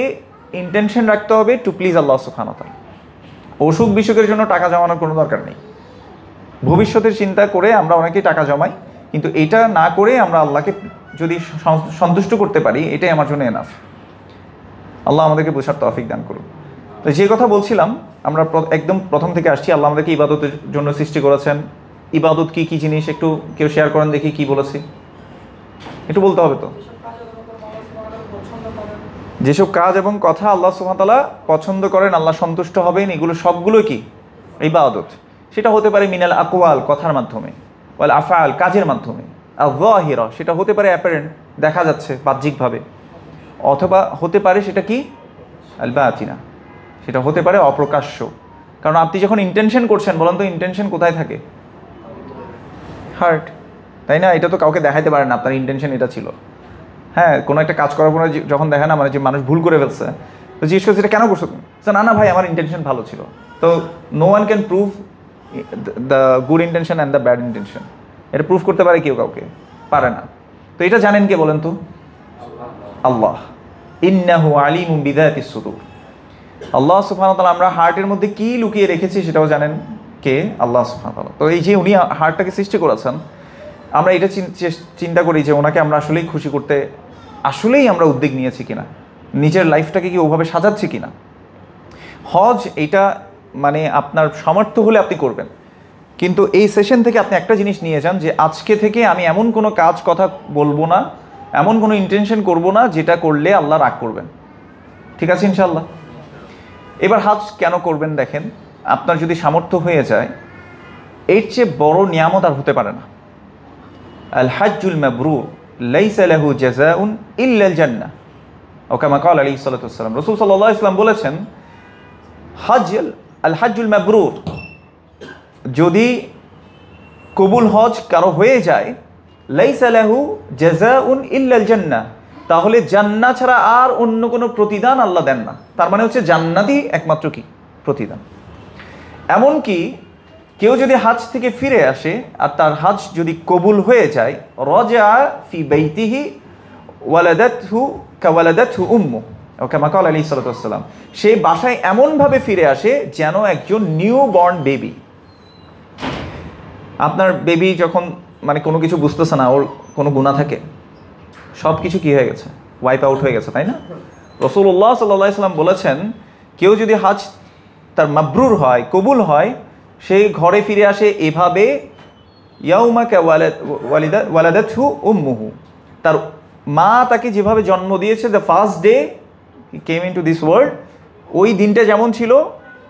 ইন্টেনশন রাখতে হবে টু প্লিজ আল্লাহ সুবহানাহু ওয়া তাআলা। অসুখ বিসুখের জন্য টাকা জমানোর কোনো দরকার নেই। ভবিষ্যতের চিন্তা করে আমরা অনেকেই টাকা জমাই, কিন্তু এটা না করে আমরা আল্লাহকে যদি সন্তুষ্ট করতে পারি, এটাই আমার জন্য এনাফ। আল্লাহ আমাদেরকে বোঝার তৌফিক দান করুন। তো যে কথা বলছিলাম, আমরা একদম প্রথম থেকে আসছি। আল্লাহ আমাদেরকে ইবাদতের জন্য সৃষ্টি করেছেন। ইবাদত কি কি জিনিস একটু কেউ শেয়ার করেন দেখি, কি বলেছি একটু বলতে হবে তো। যেসব কাজ এবং কথা আল্লাহ সুবহানাহু ওয়া তাআলা পছন্দ করেন, আল্লাহ সন্তুষ্ট হবেন, এগুলো সবগুলো কি ইবাদত। সেটা হতে পারে মিনাল আকওয়াল, কথার মাধ্যমে, ওয়াল আফআল, কাজের মাধ্যমে, আয-যাহিরা, সেটা হতে পারে অ্যাপারেন্ট, দেখা যাচ্ছে বাহ্যিকভাবে, অথবা হতে পারে সেটা কি আল বাতিনা, সেটা হতে পারে অপ্রকাশ্য। কারণ আপনি যখন ইন্টেনশন করছেন, বলেন তো ইন্টেনশন কোথায় থাকে? হার্ট, তাই না? এটা তো কাউকে দেখাইতে পারে না আপনার ইন্টেনশন এটা ছিল। হ্যাঁ, কোনো একটা কাজ করার পরে যখন দেখে না, মানে যে মানুষ ভুল করে ফেলছে, তো জিজ্ঞেস করছে এটা কেন করছো? না না ভাই, আমার ইন্টেনশন ভালো ছিল। তো no one can prove the good intention and the bad intention. এটা প্রুভ করতে পারে কেউ? কাউকে পারে না। তো এটা জানেন কে বলেন তো? আল্লাহ। ইন্নাহু আলিমুম বিযাতিস সুদূর। আল্লাহ সুবহানাহু ওয়া তাআলা আমরা হার্টের মধ্যে কি লুকিয়ে রেখেছি সেটাও জানেন কে? আল্লাহ সুবহানাহু ওয়া তাআলা। তো এই যে উনি হার্টটাকে সৃষ্টি করেছেন, আমরা এটা চিন্তা করি যে ওনাকে আমরা আসলেই খুশি করতে আসলেই আমরা উদ্যোগ নিয়েছি কিনা, নিজের লাইফটাকে কি ওভাবে সাজাচ্ছি কিনা। হজ এটা মানে আপনার সামর্থ্য হলে আপনি করবেন, কিন্তু এই সেশন থেকে আপনি একটা জিনিস নিয়ে যান যে আজকে থেকে আমি এমন কোনো কাজ কথা বলবো না, এমন কোনো ইন্টেনশন করব না যেটা করলে আল্লাহ রাগ করবেন। ঠিক আছে ইনশাআল্লাহ? এবার হজ কেন করবেন দেখেন, আপনার যদি সামর্থ্য হয়ে যায়, এর চেয়ে বড় নিয়ামত আর হতে পারে না। আল হাজ্জুল মাবরুর লাইসা লাহু জাযাউন ইল্লাল জান্নাহ, ও কামা ক্বাল আলাইহিস সালাতু ওয়াস সালাম। রাসূল সাল্লাল্লাহু আলাইহি ওয়াসাল্লাম বলেছেন, আল হাজ্জুল মাবরুর, যদি কবুল হজ কারো হয়ে যায়, লাইসা লাহু জাযাউন ইল্লাল জান্নাহ, তাহলে জান্নাত ছাড়া আর অন্য কোনো প্রতিদান আল্লাহ দেন না। তার মানে হচ্ছে জান্নাতই একমাত্র কি প্রতিদান। এমনকি কেউ যদি হাজ থেকে ফিরে আসে আর তার হাজ যদি কবুল হয়ে যায়, রাজা ফি বাইতিহি ওয়ালাদাতহু কাওয়ালাদাতহু উম্মু, ও কামা ক্বাল আলাইহিস সালাতু ওয়াস সালাম, সে বাসায় এমনভাবে ফিরে আসে যেন একজন নিউ বর্ন বেবি। আপনার বেবি যখন মানে কোনো কিছু বুঝতেছে না, ওর কোনো গুনাহ থাকে, সব কিছু কী হয়ে গেছে, ওয়াইপ আউট হয়ে গেছে, তাই না? রাসূলুল্লাহ সাল্লাল্লাহু আলাইহি ওয়াসাল্লাম বলেছেন, কেউ যদি হাজ তার মাবরুর হয়, কবুল হয়, সেই ঘরে ফিরে আসে এভাবে, ইয়াউমা ওয়ালাদাতহু উম্মুহু, তার মা তাকে যেভাবে জন্ম দিয়েছে, the first day he came into this world. ওই দিনটা যেমন ছিল,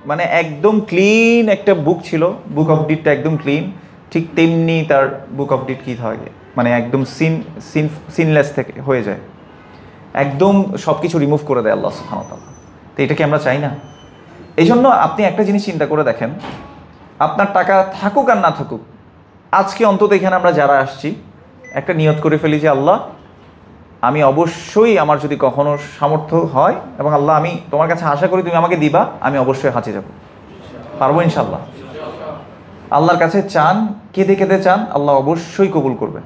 মানে একদম ক্লিন একটা বুক ছিল, বুক অফ ডিডটা একদম ক্লিন, ঠিক তেমনি তার বুক অফ ডিড কী থাকে, মানে একদম সিনলেস থেকে হয়ে যায়, একদম সব কিছু রিমুভ করে দেয় আল্লাহ সুবহানাহু ওয়া তাআলা। তো এটা কি আমরা চাই না? এই জন্য আপনি একটা জিনিস চিন্তা করে দেখেন, আপনার টাকা থাকুক আর না থাকুক, আজকে অন্তত এখানে আমরা যারা আসছি একটা নিয়ত করে ফেলি যে আল্লাহ, আমি অবশ্যই, আমার যদি কখনো সামর্থ্য হয় এবং আল্লাহ আমি তোমার কাছে আশা করি তুমি আমাকে দিবা, আমি অবশ্যই হাজে যাব, পারবো ইনশাল্লাহ। আল্লাহর কাছে চান, কেঁদে কেঁদে চান, আল্লাহ অবশ্যই কবুল করবে।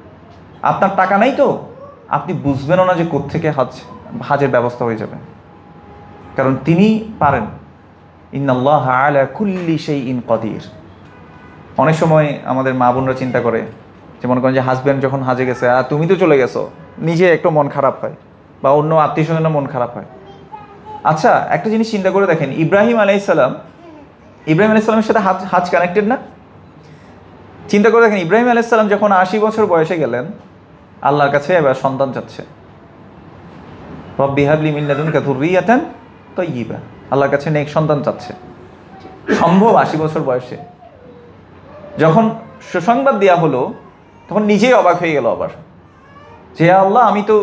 আপনার টাকা নাই তো আপনি বুঝবেনও না যে কোত্থেকে হাজের ব্যবস্থা হয়ে যাবে, কারণ তিনি পারেন। ইন্নাল্লাহা আলা কুল্লি শাইইন কাদির। অনেক সময় আমাদের মা বোনরা চিন্তা করে যে, মনে করেন যে হাজব্যান্ড যখন হাজে গেছে আর তুমি তো চলে গেছো, নিজে একটু মন খারাপ হয় বা অন্য আত্মীয় স্বজনের মন খারাপ হয়। আচ্ছা, একটা জিনিস চিন্তা করে দেখেন, ইব্রাহিম আলাইহিসসালামের সাথে হাজ কানেক্টেড না? চিন্তা করে দেখেন, ইব্রাহিম আলাইহিসসালাম যখন 80 বছর বয়সে গেলেন, আল্লাহর কাছে এবার সন্তান চাচ্ছে, রব্বি হাবলি মিন লাদুনকা যুররিয়াতান তাইয়্যিবা, আল্লাহর কাছে নেক সন্তান চাচ্ছে। সম্ভব 80 বছর বয়সে? যখন সুসংবাদ দেওয়া হলো তখন নিজেই অবাক হয়ে গেল আবার, যে আল্লাহ, আমি তো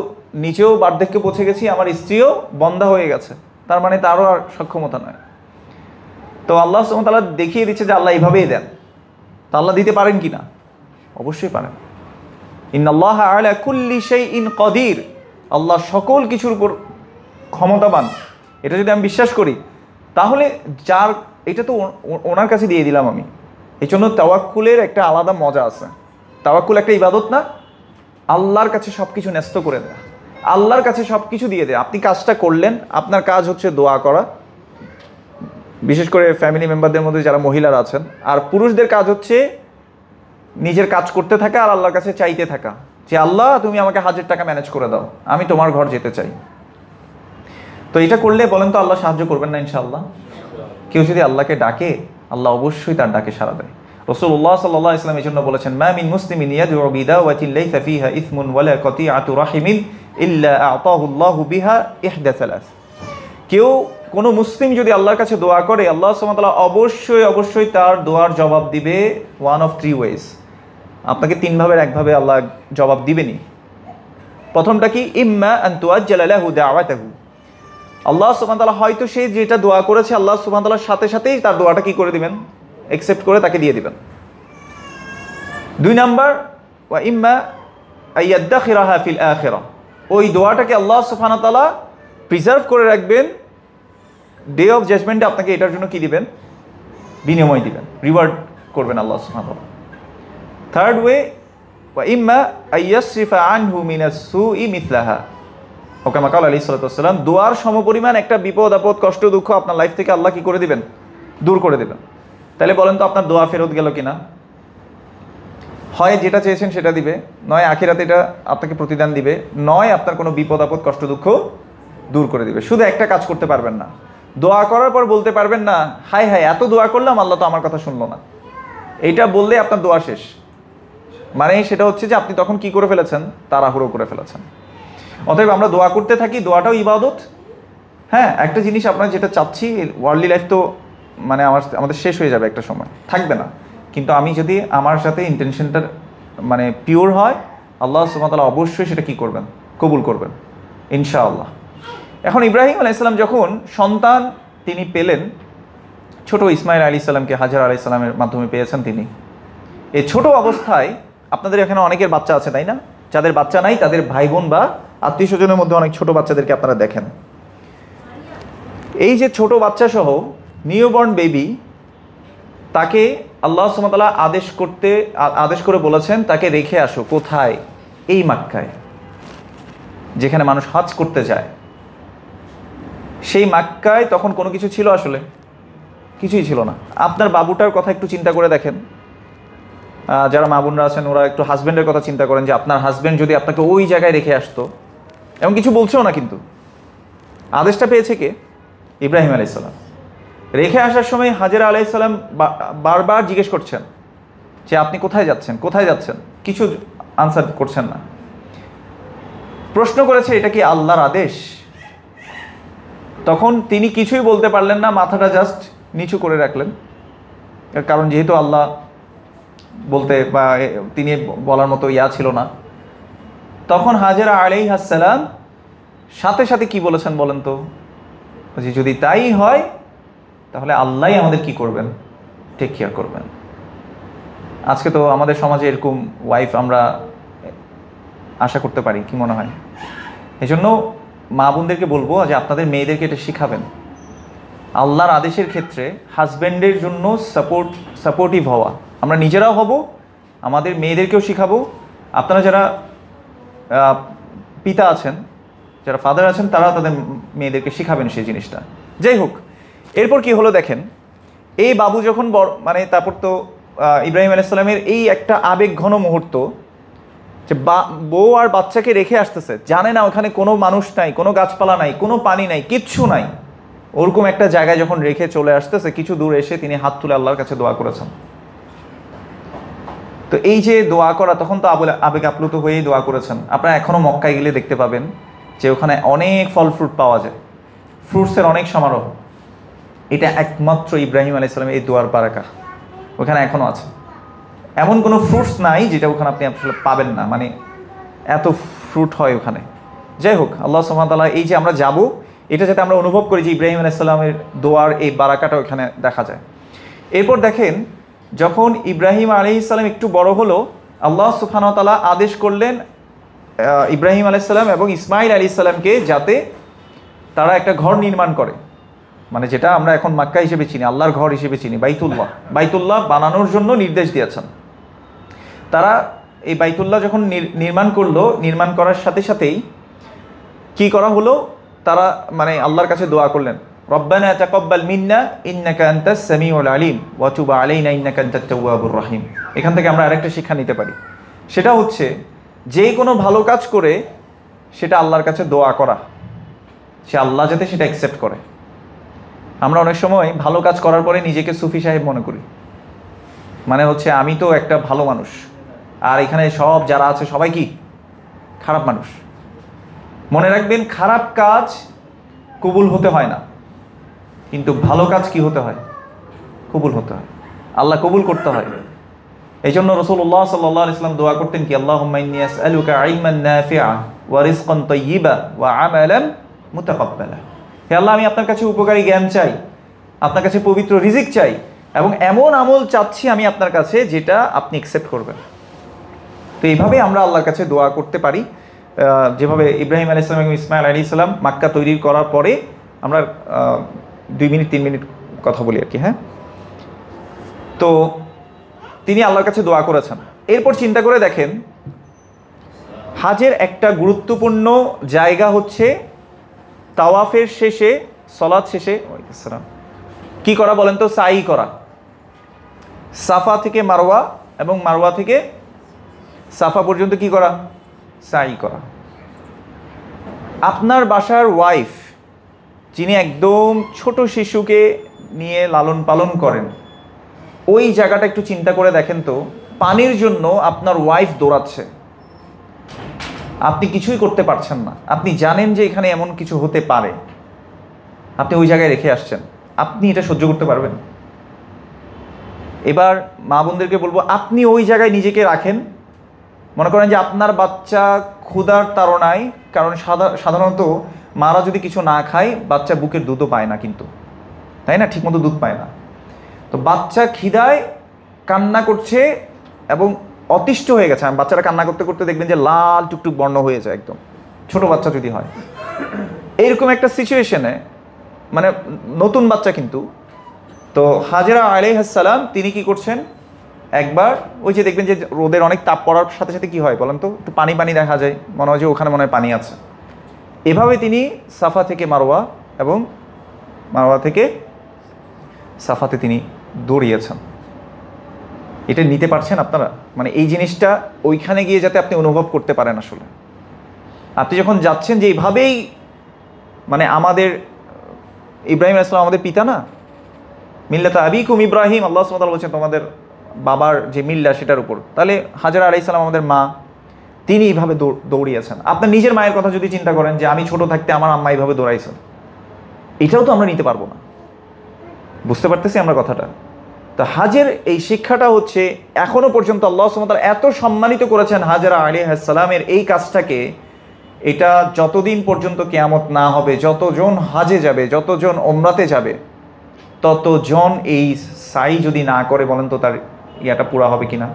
নিজেও বার্ধক্যে পৌঁছে গেছি, আমার স্ত্রীও বন্ধা হয়ে গেছে, তার মানে তারও আর সক্ষমতা নয়। তো আল্লাহ সুবহানাহু ওয়া তাআলা দেখিয়ে দিচ্ছে যে আল্লাহ এইভাবেই দেন। তা আল্লাহ দিতে পারেন কি না? অবশ্যই পারেন। ইন্নাল্লাহা আলা কুল্লি শাইইন কাদির, আল্লাহ সকল কিছুর উপর ক্ষমতাবান। এটা যদি আমি বিশ্বাস করি, তাহলে যার, এটা তো ওনার কাছে দিয়ে দিলাম আমি। এই জন্য তাওয়াক্কুলের একটা আলাদা মজা আছে। তাওয়াক্কুল একটা ইবাদত না? আল্লাহর কাছে সব কিছু ন্যস্ত করে দেয়া, আল্লাহর কাছে সব কিছু দিয়ে দেয়া। আপনি কাজটা করলেন, আপনার কাজ হচ্ছে দোয়া করা, বিশেষ করে ফ্যামিলি মেম্বারদের মধ্যে যারা মহিলারা আছেন। আর পুরুষদের কাজ হচ্ছে নিজের কাজ করতে থাকা আর আল্লাহর কাছে চাইতে থাকা, যে আল্লাহ তুমি আমাকে হাজের টাকা ম্যানেজ করে দাও, আমি তোমার ঘর যেতে চাই। তো এটা করলে বলেন তো আল্লাহ সাহায্য করবেন না ইনশাআল্লাহ? কেউ যদি আল্লাহকে ডাকে, আল্লাহ অবশ্যই তার ডাকে সাড়া দেয়। রাসূলুল্লাহ সাল্লাল্লাহু আলাইহি ওয়াসাল্লাম এই জন্য বলেছেন, মা মিন মুসলিমিন ইয়াদউ বিদাওয়াতিন লাইসা ফিহা ইসমুন ওয়ালা কাতিআতু রাহিমিন ইল্লা আ'তাহু আল্লাহু বিহা ইহদা সালাস। কেউ, কোনো মুসলিম যদি আল্লাহর কাছে দোয়া করে, আল্লাহ সুবহানাহু ওয়া তাআলা অবশ্যই তার দোয়ার জবাব দিবে ওয়ান অফ 3 ওয়েজ। আপনাকে 3 ভাবের একভাবে আল্লাহ জবাব দিবেনি। প্রথমটা কি? ইম্মা আন তুআজ্জালা লাহু দাওয়াতাহু, আল্লাহ সুবহানাহু ওয়া তাআলা হয়তো সে যেটা দোয়া করেছে আল্লাহ সুবহানাহু ওয়া তাআলার সাথে সাথেই তার দোয়াটা কি করে দিবেন? অ্যাকসেপ্ট করে তাকে দিয়ে দিবেন। 2 নাম্বার, ওয়া ইম্মা আইয়াদাখিরাহা ফিল আখিরাহ, ওই দোয়াটাকে আল্লাহ সুবহানাহু ওয়া তাআলা প্রিজার্ভ করে রাখবেন, ডে অফ জাজমেন্টে আপনাকে এটার জন্য কি দিবেন? বিনিময় দিবেন, রিওয়ার্ড করবেন আল্লাহ সুবহানাহু ওয়া তাআলা। থার্ড ওয়ে, ওয়া ইম্মা আইয়াসরিফা আনহু মিনাস সুই মিথলাহা, ওকামা ক্বালা আলাইহিস সালাতু ওয়াস সালাম, দোয়ার সমপরিমাণ একটা বিপদ আপদ কষ্ট দুঃখ আপনার লাইফ থেকে আল্লাহ কি করে দিবেন? দূর করে দেবেন। তাহলে বলেন তো আপনার দোয়া ফেরত গেল কিনা? হয় যেটা চেয়েছেন সেটা দিবে, নয় আখিরাতে এটা আপনাকে প্রতিদান দিবে, নয় আপনার কোনো বিপদ আপদ কষ্ট দুঃখ দূর করে দিবে। শুধু একটা কাজ করতে পারবেন না, দোয়া করার পর বলতে পারবেন না, হায় হায় এত দোয়া করলাম আল্লাহ তো আমার কথা শুনলো না। এইটা বললে আপনার দোয়া শেষ। মানে সেটা হচ্ছে যে আপনি তখন কি করে ফেলেছেন? তাড়াহুড়ো করে ফেলেছেন। অতএব আমরা দোয়া করতে থাকি, দোয়াটাও ইবাদত। হ্যাঁ, একটা জিনিস আপনার যেটা চাচ্ছি, ওয়ার্ল্ডলি লাইফ তো মানে আমাদের শেষ হয়ে যাবে, একটা সময় থাকবে না। কিন্তু আমি যদি আমার সাথে ইন্টেনশনটা মানে পিওর হয়, আল্লাহ সুবহানাহু ওয়া তাআলা অবশ্যই সেটা কি করবেন? কবুল করবেন ইনশাআল্লাহ। এখন ইব্রাহিম আলাইহিস সালাম যখন সন্তান তিনি পেলেন, ছোট ইসমাইল আলাইহিস সালামকে হাজার আলাইহিস সালামের মাধ্যমে পেয়েছেন তিনি। এই ছোট অবস্থায়, আপনাদের এখানে অনেকের বাচ্চা আছে তাই না? যাদের বাচ্চা নাই তাদের ভাই বোন বা আত্মীয় স্বজনের মধ্যে অনেক ছোট বাচ্চাদেরকে আপনারা দেখেন। এই যে ছোট বাচ্চা সহ নিউবর্ন বেবি, তাকে আল্লাহ সুবহানাহু ওয়া তাআলা আদেশ করে বলেছেন তাকে রেখে আসো কোথায়? এই মক্কায়, যেখানে মানুষ হজ করতে যায়। সেই মক্কায় তখন কোনো কিছু ছিল? আসলে কিছুই ছিল না। আপনার বাবুটার কথা একটু চিন্তা করে দেখেন। যারা মা বোনরা আছেন ওরা একটু হাজব্যান্ডের কথা চিন্তা করেন, যে আপনার হাজব্যান্ড যদি আপনাকে ওই জায়গায় রেখে আসতো, এমন কিছু বলছেও না, কিন্তু আদেশটা পেয়েছে কে? ইব্রাহিম আলাইহিস সালাম। রেখে আসার সময় হাজেরা আলাইহিস সালাম বারবার জিজ্ঞেস করছেন যে আপনি কোথায় যাচ্ছেন, কোথায় যাচ্ছেন? কিছু আনসার করছেন না। প্রশ্ন করেছে এটা কি আল্লাহর আদেশ? তখন তিনি কিছুই বলতে পারলেন না, মাথাটা জাস্ট নিচু করে রাখলেন, কারণ যেহেতু আল্লাহ বলতে বা তিনি বলার মতো ইয়া ছিল না। তখন হাজেরা আলাইহিস সালাম সাথে সাথে কি বলেছেন বলেন তো, যে যদি তাই হয় তাহলে আল্লাহই আমাদের কি করবেন, টেক কেয়ার করবেন। আজকে তো আমাদের সমাজে এরকম ওয়াইফ আমরা আশা করতে পারি, কি মনে হয়? এই জন্য মা বোনদেরকে বলবো যে আপনাদের মেয়েদেরকে এটা শিখাবেন। আল্লাহর আদেশের ক্ষেত্রে হাজব্যান্ডের জন্য সাপোর্টিভ হওয়া, আমরা নিজেরাও হব, আমাদের মেয়েদেরকেও শিখাবো। আপনারা যারা পিতা আছেন, যারা ফাদার আছেন, তারা তাদের মেয়েদেরকে শিখাবেন সেই জিনিসটা। যাই হোক, এরপর কি হলো দেখেন, এই বাবু যখন মানে তারপর তো ইব্রাহিম আলাইহিস সালামের এই একটা আবেগ ঘন মুহূর্ত, যে বউ আর বাচ্চাকে রেখে আসতেছে, জানে না ওখানে কোনো মানুষ নাই, কোনো গাছপালা নাই, কোনো পানি নাই, কিচ্ছু নাই, ওরকম একটা জায়গায় যখন রেখে চলে আসতেছে, কিছু দূর এসে তিনি হাত তুলে আল্লাহর কাছে দোয়া করেছেন। তো এই যে দোয়া করা, তখন তো আবেগ আপ্লুত হয়েই দোয়া করেছেন। আপনারা এখনও মক্কায় গেলে দেখতে পাবেন যে ওখানে অনেক ফল ফ্রুট পাওয়া যায়, ফ্রুটসের অনেক সমারোহ। এটা একমাত্র ইব্রাহিম আলাইহিস সালামের এই দোয়ার বারাকা ওখানে এখনও আছে। এমন কোনো ফ্রুটস নাই যেটা ওখানে আপনি আসলে পাবেন না, মানে এত ফ্রুট হয় ওখানে। যাই হোক, আল্লাহ সুবহানাহু ওয়া তাআলা এই যে আমরা যাব, এটা যাতে আমরা অনুভব করি যে ইব্রাহিম আলাইহিস সালামের দোয়ার এই বারাকাটা ওখানে দেখা যায়। এরপর দেখেন, যখন ইব্রাহিম আলাইহিস সালাম একটু বড় হলো, আল্লাহ সুবহানাহু ওয়া তাআলা আদেশ করলেন ইব্রাহিম আলাইহিস সালাম এবং ইসমাইল আলাইহিস সালামকে যাতে তারা একটা ঘর নির্মাণ করে, মানে যেটা আমরা এখন মক্কা হিসেবে চিনি, আল্লাহর ঘর হিসেবে চিনি, বাইতুল্লাহ বানানোর জন্য নির্দেশ দিয়েছেন। তারা এই বাইতুল্লাহ যখন নির্মাণ করলো, নির্মাণ করার সাথে সাথেই কি করা হলো, তারা মানে আল্লাহর কাছে দোয়া করলেন, রব্বানা তাকাব্বাল মিন্না ইন্নাকা আনতাস সামিউল আলিম ওয়া তুব আলাইনা ইন্নাকা আনতাত তাওয়াবুর রহিম। এখান থেকে আমরা আরেকটা শিক্ষা নিতে পারি, সেটা হচ্ছে যে কোনো ভালো কাজ করে সেটা আল্লাহর কাছে দোয়া করা, সে আল্লাহ যাতে সেটা অ্যাকসেপ্ট করে। আমরা অনেক সময় ভালো কাজ করার পরে নিজেকে সুফি সাহেব মনে করি, মানে হচ্ছে আমি তো একটা ভালো মানুষ, আর এখানে সব যারা আছে সবাই কি খারাপ মানুষ। মনে রাখবেন, খারাপ কাজ কবুল হতে হয় না, কিন্তু ভালো কাজ কি হতে হয়, কবুল হতে হয়, আল্লাহ কবুল করতে হয়। এই জন্য রাসূলুল্লাহ সাল্লাল্লাহু আলাইহি ওয়াসাল্লাম দোয়া করতেন কি, আল্লাহুম্মা ইন্নী আসআলুকা ইলমান নাফিআ ওয়া রিজকান তাইয়্যিবা ওয়া আমালান মুতাকাব্বালা। হে আল্লাহ, আমি আপনার কাছে উপকারী জ্ঞান চাই, আপনার কাছে পবিত্র রিজিক চাই, এবং এমন আমল চাচ্ছি আমি আপনার কাছে যেটা আপনি অ্যাকসেপ্ট করবেন। তো এইভাবে আমরা আল্লাহর কাছে দোয়া করতে পারি, যেভাবে ইব্রাহিম আলাইহিস সালাম এবং ইসমাইল আলাইহিস সালাম মক্কা তৈরি করার পরে। আমরা 2 মিনিট 3 মিনিট কথা বলি আর কি, হ্যাঁ। তো তিনি আল্লাহর কাছে দোয়া করেছেন। এরপর চিন্তা করে দেখেন, হাজের একটা গুরুত্বপূর্ণ জায়গা হচ্ছে তাওয়াফের শেষে, সলাৎ শেষে কি করা বলেন তো, সাই করা। সাফা থেকে মারওয়া এবং মারওয়া থেকে সাফা পর্যন্ত কি করা, সাই করা। আপনার বাসার ওয়াইফ যিনি একদম ছোট শিশুকে নিয়ে লালন পালন করেন, ওই জায়গাটা একটু চিন্তা করে দেখেন তো, পানির জন্য আপনার ওয়াইফ দৌড়াচ্ছে, আপনি কিছুই করতে পারছেন না, আপনি জানেন যে এখানে এমন কিছু হতে পারে, আপনি ওই জায়গায় রেখে আসছেন, আপনি এটা সহ্য করতে পারবেন? এবার মা বোনদেরকে বলবো, আপনি ওই জায়গায় নিজেকে রাখেন। মনে করেন যে আপনার বাচ্চা ক্ষুধার তাড়নায়, কারণ সাধারণত মারা যদি কিছু না খায় বাচ্চা বুকের দুধও পায় না, কিন্তু তাই না, ঠিকমতো দুধ পায় না। তো বাচ্চা খিদায় কান্না করছে এবং অতিষ্ঠ হয়ে গেছে, বাচ্চারা কান্না করতে করতে দেখবেন যে লাল টুকটুক বর্ণ হয়ে যায়, একদম ছোট বাচ্চা যদি হয়। এইরকম একটা সিচুয়েশনে, মানে নতুন বাচ্চা কিন্তু, তো হাজেরা আলাইহিস সালাম তিনি কি করছেন, একবার ওই যে দেখবেন যে রোদের অনেক তাপ পড়ার সাথে সাথে কি হয় বলেন তো, একটু পানি পানি দেখা যায়, মনে হয় যে ওখানে মনে হয় পানি আছে। এভাবে তিনি সাফা থেকে মারওয়া এবং মারওয়া থেকে সাফাতে তিনি দৌড়িয়েছেন। এটা নিতে পারছেন আপনারা, মানে এই জিনিসটা ওইখানে গিয়ে যাতে আপনি অনুভব করতে পারেন। আসলে আপনি যখন যাচ্ছেন যে এইভাবেই, মানে আমাদের ইব্রাহিম আলাইহিস সালাম আমাদের পিতা না, মিল্লাতা আবিকুম ইব্রাহিম, আল্লাহ সুবহানাহু ওয়া তাআলা বলছেন তোমাদের বাবার যে মিল্লা সেটার উপর, তাহলে হাজেরা আলাইহিস সালাম আমাদের মা, তিনি এইভাবে দৌড়িয়েছেন। আপনার নিজের মায়ের কথা যদি চিন্তা করেন, যে আমি ছোট থাকতে আমার আম্মা এইভাবে দৌড়াইছেন, এটাও তো আমরা নিতে পারবো না। বুঝতে পারতেছি আমরা কথাটা? তো হাজের এই শিক্ষাটা হচ্ছে এখনো পর্যন্ত আল্লাহ সুবহানাহু ওয়া তাআলা এত সম্মানিত করেছেন হাজেরা আলাইহিস সালামের এই কাজটাকে, এটা যতদিন পর্যন্ত কিয়ামত না হবে, যতজন হাজে যাবে, যতজন ওমরাতে যাবে, ততজন এই সাই যদি না করে, বলেন তো তার ইয়াটা পুরা হবে কিনা?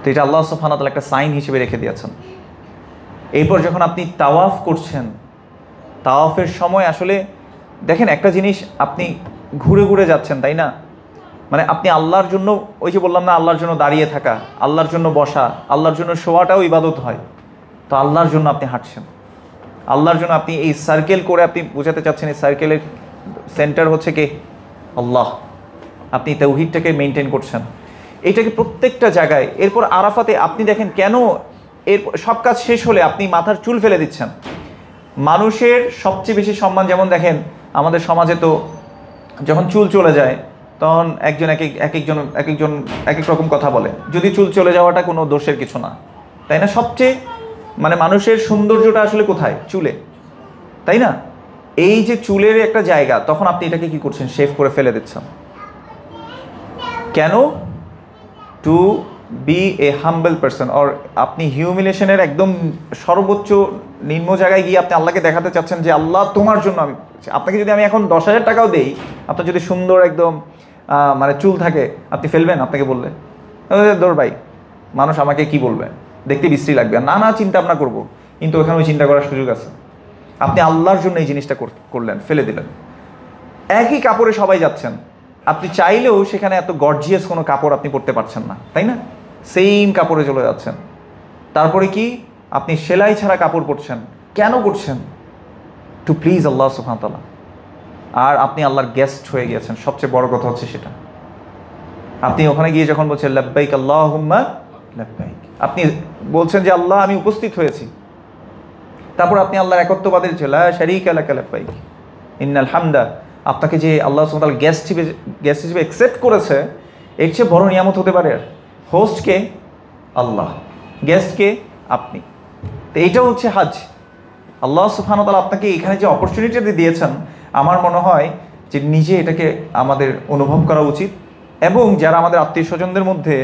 তো এটা আল্লাহ সুবহানাহু ওয়া তাআলা একটা সাইন হিসেবে রেখে দিয়েছেন। এরপর যখন আপনি তাওয়াফ করছেন, তাওয়াফের সময় আসলে দেখেন একটা জিনিস, আপনি ঘুরে ঘুরে যাচ্ছেন, তাই না? মানে আপনি আল্লাহর জন্য, ওই যে বললাম না, আল্লাহর জন্য দাঁড়িয়ে থাকা, আল্লাহর জন্য বসা, আল্লাহর জন্য শোয়াটাও ইবাদত হয়। তো আল্লাহর জন্য আপনি হাঁটছেন, আল্লাহর জন্য আপনি এই সার্কেল করে আপনি বোঝাতে চাচ্ছেন এই সার্কেলের সেন্টার হচ্ছে কে? আল্লাহ। আপনি তাওহীদটাকে মেনটেন করছেন, এইটাকে প্রত্যেকটা জায়গায়। এরপর আরাফাতে আপনি দেখেন কেন এর সব কাজ শেষ হলে আপনি মাথার চুল ফেলে দিচ্ছেন। মানুষের সবচেয়ে বেশি সম্মান, যেমন দেখেন আমাদের সমাজে তো যখন চুল চলে যায় তখন একজন এক এক রকম কথা বলে, যদি চুল চলে যাওয়াটা কোনো দোষের কিছু না, তাই না? সবচেয়ে মানে মানুষের সৌন্দর্যটা আসলে কোথায়? চুলে, তাই না? এই যে চুলের একটা জায়গা, তখন আপনি এটাকে কি করছেন? শেভ করে ফেলে দিচ্ছেন। কেন? To be a humble person, or আপনি হিউমিলেশনের একদম সর্বোচ্চ নিম্ন জায়গায় গিয়ে আপনি আল্লাহকে দেখাতে চাচ্ছেন যে আল্লাহ তোমার জন্য আমি, আপনাকে যদি আমি এখন 10,000 টাকাও দেই, আপনার যদি সুন্দর একদম মানে চুল থাকে, আপনি ফেলবেন? আপনাকে বললে দৌড় ভাই, মানুষ আমাকে কি বলবে, দেখতে বিশ্রী লাগবে, নানা চিন্তা ভাবনা করবো, কিন্তু ওখানে ওই চিন্তা করার সুযোগ আছে। আপনি আল্লাহর জন্য এই জিনিসটা করলেন, ফেলে দিলেন। একই কাপড়ে সবাই যাচ্ছেন, আপনি চাইলেও সেখানে এত গর্জিয়াস কোনো কাপড় আপনি পরতে পারছেন না, তাই না? সেম কাপড়ে চলে যাচ্ছেন। তারপরে কি আপনি সেলাই ছাড়া কাপড় পরছেন, কেন করছেন? টু প্লিজ আল্লাহ সুবহানাহু ওয়া তাআলা। আর আপনি আল্লাহর গেস্ট হয়ে গিয়েছেন, সবচেয়ে বড় কথা হচ্ছে সেটা। আপনি ওখানে গিয়ে যখন বলছেন লাব্বাইক আল্লাহুম্মা লাব্বাইক, আপনি বলছেন যে আল্লাহ আমি উপস্থিত হয়েছি। তারপর আপনি আল্লাহর একত্ববাদের লা শারীকা লাকা লাব্বাইক ইন্নাল হামদা, আপনাকে যে আল্লাহ সুবহানাহু ওয়া তাআলা গেস্ট হিসেবে অ্যাকসেপ্ট করেছে, এর চেয়ে বড় নিয়ামত হতে পারে? হোস্টকে আল্লাহ, গেস্টকে আপনি। তো এইটা হচ্ছে হাজ। আল্লাহ সুবহানাহু ওয়া তাআলা আপনাকে এখানে যে অপরচুনিটি দিয়েছেন, আমার মনে হয় যে নিজে এটাকে আমাদের অনুভব করা উচিত। এবং যারা আমাদের আত্মীয় স্বজনদের মধ্যে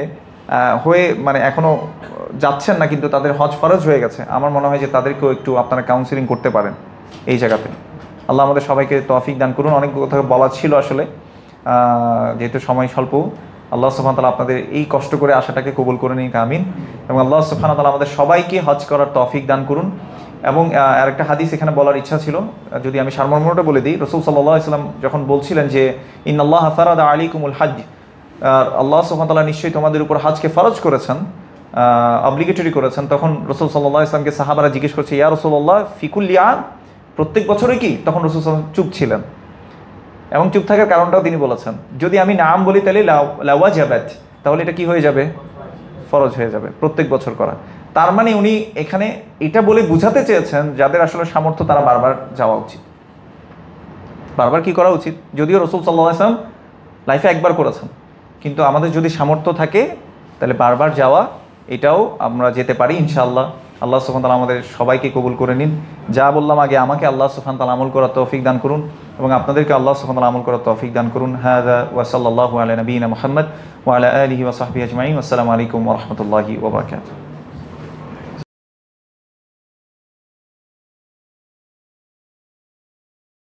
হয়ে মানে এখনও যাচ্ছেন না, কিন্তু তাদের হজ ফরজ হয়ে গেছে, আমার মনে হয় যে তাদেরকেও একটু আপনারা কাউন্সিলিং করতে পারেন এই জায়গাতে। আল্লাহ আমাদের সবাইকে তৌফিক দান করুন। অনেক কথা বলা ছিল আসলে, যেহেতু সময় স্বল্প। আল্লাহ সুবহানাহু ওয়া তাআলা আপনাদের এই কষ্ট করে আশাটাকে কবুল করে নিন, আমিন। এবং আল্লাহ সুবহানাহু ওয়া তাআলা আমাদের সবাইকে হজ করার তৌফিক দান করুন। এবং আরেকটা হাদিস এখানে বলার ইচ্ছা ছিল, যদি আমি সারমর্মটা বলে দিই। রাসূল সাল্লাল্লাহু আলাইহি ওয়াসাল্লাম যখন বলছিলেন যে ইন্নাল্লাহা ফারাদা আলাইকুমুল হজ, আল্লাহ সুবহানাহু ওয়া তাআলা নিশ্চয়ই তোমাদের উপর হজকে ফরজ করেছেন, অব্লিগেটরি করেছেন, তখন রাসূল সাল্লাল্লাহু আলাইহি ওয়াসাল্লামকে সাহাবারা জিজ্ঞেস করছে, ইয়া রাসূলুল্লাহ ফি কুল্লি আম, প্রত্যেক বছরে কি? তখন রাসূল সাল্লাল্লাহু আলাইহি ওয়াসাল্লাম চুপ ছিলেন। এবং চুপ থাকার কারণটাও তিনি বলেছেন, যদি আমি নাম বলি তাহলে লাওয়াজাবাত, তাহলে এটা কি হয়ে যাবে? ফরজ হয়ে যাবে, প্রত্যেক বছর করা। তার মানে উনি এখানে এটা বলে বুঝাতে চেয়েছেন যাদের আসলে সামর্থ্য, তারা বারবার যাওয়া উচিত। বারবার কি করা উচিত? যদিও রাসূল সাল্লাল্লাহু আলাইহি ওয়াসাল্লাম লাইফে একবার করেছেন, কিন্তু আমাদের যদি সামর্থ্য থাকে তাহলে বারবার যাওয়া, এটাও আমরা যেতে পারি ইনশাআল্লাহ। আল্লাহ সুবহানাহু ওয়া তাআলা আমাদের সবাইকে কবুল করে নিন। যা বললাম আগে, আমাকে আল্লাহ সুবহানাহু ওয়া তাআলা আমল করার তৌফিক দান করুন, এবং আপনাদেরকে আল্লাহ সুবহানাহু ওয়া তাআলা আমল করার তৌফিক দান করুন। হাযা ওয়া সাল্লাল্লাহু আলা নবিয়িনা মুহাম্মদ ওয়া আলা আলিহি ওয়া সাহবিহি আজমাইন। আসসালামু আলাইকুম ওয়া রাহমাতুল্লাহি ওয়া বারাকাতুহু।